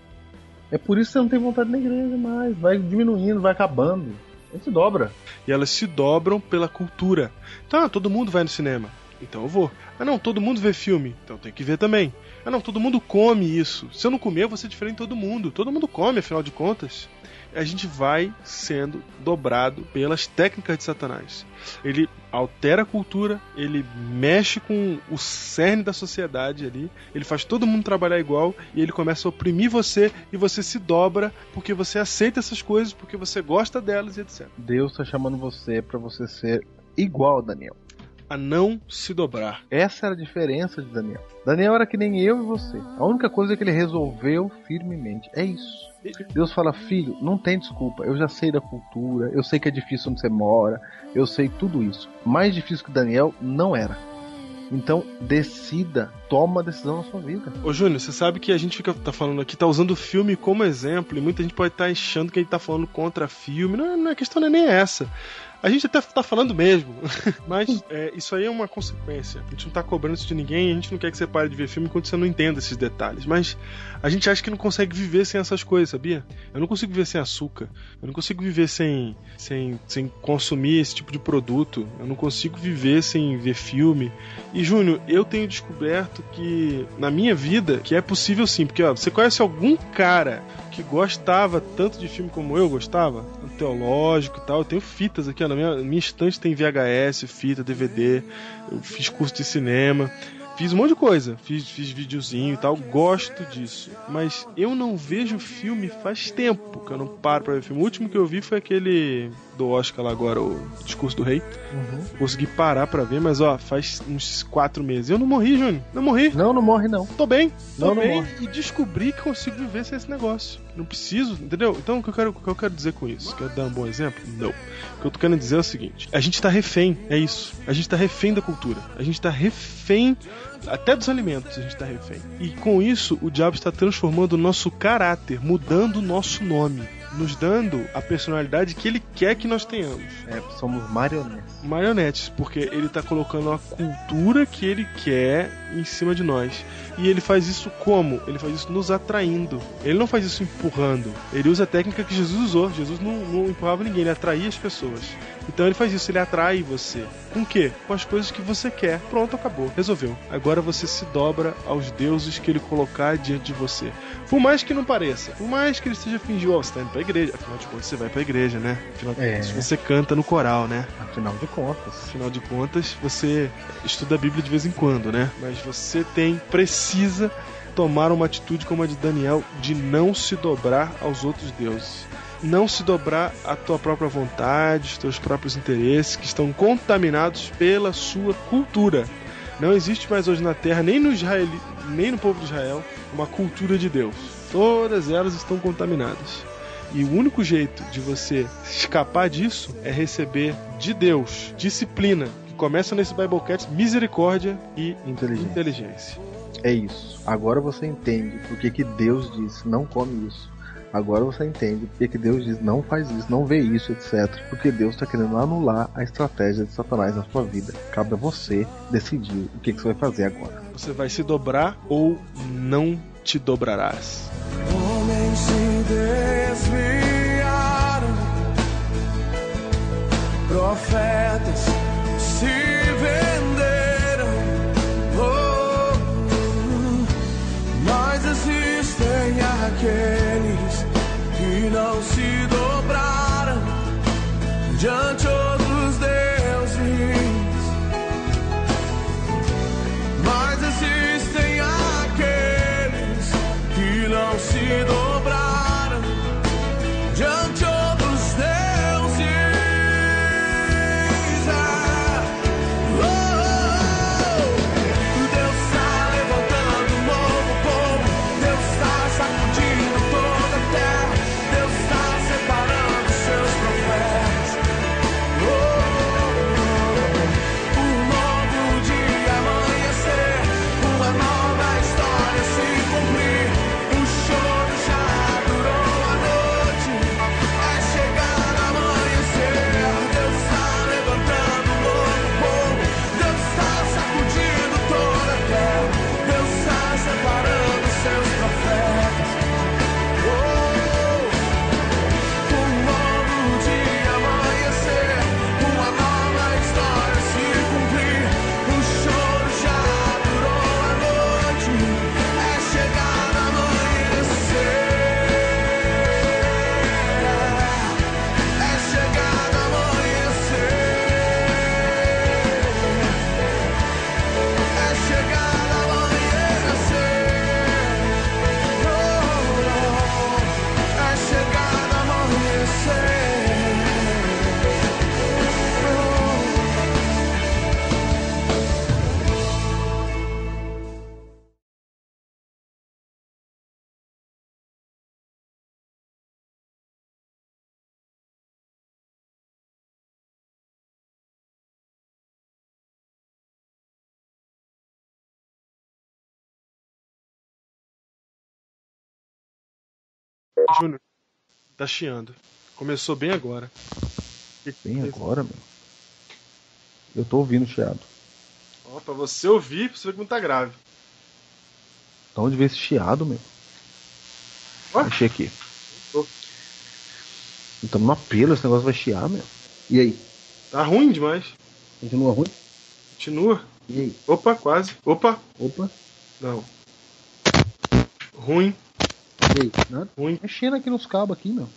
É por isso que você não tem vontade na igreja mais. Vai diminuindo, vai acabando. A gente se dobra. E elas se dobram pela cultura. Então, todo mundo vai no cinema. Então eu vou. Não, todo mundo vê filme. Então eu tenho que ver também. Não, todo mundo come isso. Se eu não comer, eu vou ser diferente de todo mundo. Todo mundo come, afinal de contas. A gente vai sendo dobrado pelas técnicas de Satanás. Ele altera a cultura, ele mexe com o cerne da sociedade ali, ele faz todo mundo trabalhar igual e ele começa a oprimir você e você se dobra porque você aceita essas coisas, porque você gosta delas e etc. Deus está chamando você para você ser igual a Daniel. A não se dobrar. Essa era a diferença de Daniel. Daniel era que nem eu e você. A única coisa é que ele resolveu firmemente. É isso. Deus fala, filho, não tem desculpa. Eu já sei da cultura, eu sei que é difícil onde você mora, eu sei tudo isso. Mais difícil que Daniel não era. Então, decida, toma a decisão na sua vida. Ô Júnior, você sabe que a gente tá falando aqui, tá usando o filme como exemplo, e muita gente pode estar achando que a gente tá falando contra filme. Não, a questão não é nem essa. A gente até tá falando mesmo, mas isso aí é uma consequência. A gente não tá cobrando isso de ninguém, a gente não quer que você pare de ver filme enquanto você não entenda esses detalhes. Mas a gente acha que não consegue viver sem essas coisas, sabia? Eu não consigo viver sem açúcar, eu não consigo viver sem consumir esse tipo de produto, eu não consigo viver sem ver filme. E Júnior, eu tenho descoberto que na minha vida que é possível sim, porque ó, você conhece algum cara que gostava tanto de filme como eu gostava, teológico e tal. Eu tenho fitas aqui, ó, na minha estante tem VHS, fita, DVD, eu fiz curso de cinema, fiz um monte de coisa, fiz videozinho e tal, gosto disso, mas eu não vejo filme faz tempo que eu não paro pra ver filme. O último que eu vi foi aquele do Oscar lá agora, o Discurso do Rei. Consegui parar pra ver, mas ó, faz uns 4 meses. Eu não morri, Júnior, não morri. Não morre não. Tô bem, Não bem, morre. e descobri que consigo viver sem esse negócio. Não preciso, entendeu? Então o que eu quero dizer com isso? Quero dar um bom exemplo? Não. O que eu tô querendo dizer é o seguinte: a gente tá refém, é isso. A gente tá refém da cultura. A gente tá refém até dos alimentos, a gente tá refém. E com isso, o diabo está transformando o nosso caráter, mudando o nosso nome, nos dando a personalidade que ele quer que nós tenhamos. Somos marionetes. Marionetes, porque ele tá colocando a cultura que ele quer em cima de nós. E ele faz isso como? Ele faz isso nos atraindo. Ele não faz isso empurrando. Ele usa a técnica que Jesus usou. Jesus não empurrava ninguém, ele atraía as pessoas. Então ele faz isso, ele atrai você. Com o quê? Com as coisas que você quer. Pronto, acabou. Resolveu. Agora você se dobra aos deuses que ele colocar diante de você. Por mais que não pareça. Por mais que ele esteja fingindo, você tá indo pra igreja. Afinal de contas, você vai pra igreja, né? Afinal de contas, você canta no coral, né? Afinal de contas, você estuda a Bíblia de vez em quando, né? Mas você precisa tomar uma atitude como a de Daniel, de não se dobrar aos outros deuses. Não se dobrar à tua própria vontade, os teus próprios interesses, que estão contaminados pela sua cultura. Não existe mais hoje na Terra, nem no povo de Israel, uma cultura de Deus. Todas elas estão contaminadas. E o único jeito de você escapar disso é receber de Deus disciplina, que começa nesse Biblecast, misericórdia e inteligência. É isso. Agora você entende por que Deus disse não come isso. Agora você entende por que Deus diz não faz isso, não vê isso, etc. Porque Deus está querendo anular a estratégia de Satanás na sua vida. Cabe a você decidir o que você vai fazer agora. Você vai se dobrar ou não te dobrarás? Homens se desviaram, profetas se venderam, mas existem aqueles que não se dobraram diante outros deuses, mas existem aqueles que não se dobraram diante outros deuses. Deus está levantando um novo povo, Deus está sacudindo toda a terra, Deus está separando seus profetas. Um novo dia amanhecer, uma nova história se cumprir. O choro já durou a noite, é chegado amanhecer. Deus está levantando um novo povo, Deus está sacudindo toda a terra, Deus está separando seus profetas. Um novo dia amanhecer, uma nova história se cumprir. O choro já durou a noite, é chegado amanhecer. É chegado amanhecer. É chegado amanhecer. É chegado amanhecer. Júnior, tá chiando. Começou bem agora. Que Bem agora, meu. Eu tô ouvindo o chiado. Ó, pra você ouvir, pra você ver como tá grave. Da onde veio esse chiado, meu? Ué? Mexer aqui. Ô. Estamos no apelo, esse negócio vai chiar, meu. E aí? Tá ruim demais. Continua ruim? Continua. E aí? Opa, quase. Opa. Opa. Não. Ruim. E aí? Nada? Ruim. Mexendo aqui nos cabos aqui, meu.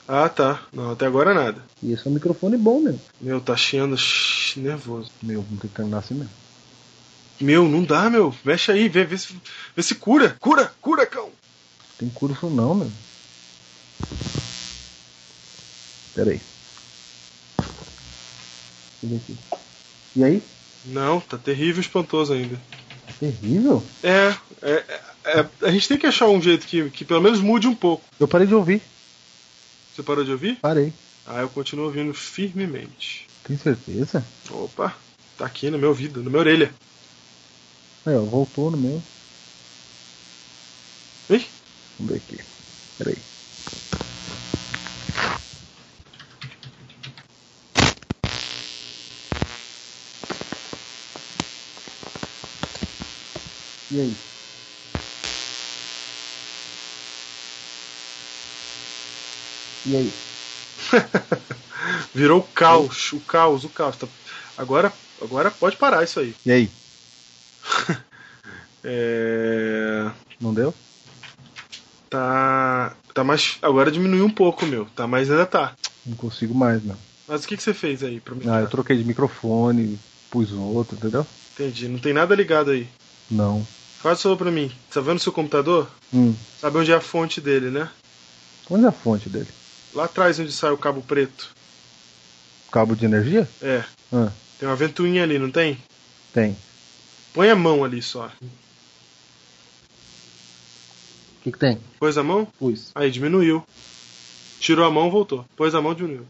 Ah, tá. Não, até agora nada. E esse é um microfone bom, meu. Meu, tá chiando nervoso. Meu, vamos ter que terminar assim mesmo. Meu, não dá, meu. Mexe aí, vê se cura. Cura, cão. Tem cura isso não, meu. Pera aí. Deixa eu ver aqui. E aí? Não, tá terrível, espantoso ainda. Terrível? A gente tem que achar um jeito que pelo menos mude um pouco. Eu parei de ouvir. Você parou de ouvir? Parei. Ah, eu continuo ouvindo firmemente. Tem certeza? Opa, tá aqui no meu ouvido, na minha orelha. Aí, ó, voltou no meu. Ih, Vamos ver aqui. Pera aí. E aí? E aí? virou o caos. Tá- Agora pode parar isso aí. E aí? Não deu? Tá mais. Agora diminuiu um pouco, meu. Tá, mas ainda tá. Não consigo mais, não. Mas o que você fez aí pra mim? Ah, eu troquei de microfone, pus outro, entendeu? Entendi. Não tem nada ligado aí. Não. Faz só pra mim. Tá vendo o seu computador? Sabe onde é a fonte dele, né? Onde é a fonte dele? Lá atrás onde sai o cabo preto. Cabo de energia? É. Ah, Tem uma ventoinha ali, não tem? tem. Põe a mão ali só. O que tem? Pôs a mão? Pus. Aí diminuiu. Tirou a mão, voltou. Pôs a mão, diminuiu.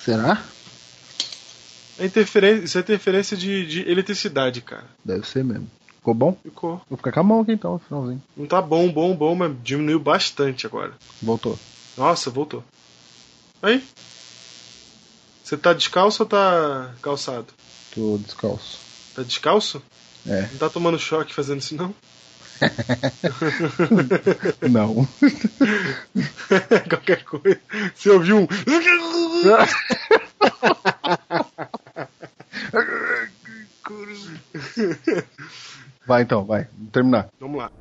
Será? Isso é interferência de eletricidade, cara. Deve ser mesmo. Ficou bom? Ficou. Vou ficar com a mão aqui então, no finalzinho. Não tá bom, mas diminuiu bastante agora. Voltou. Nossa, voltou. Aí. Você tá descalço ou tá calçado? Tô descalço. Tá descalço? É. Não tá tomando choque fazendo isso, não? Não. Qualquer coisa. Você ouviu um. Vai então, vai. Vamos terminar. Vamos lá.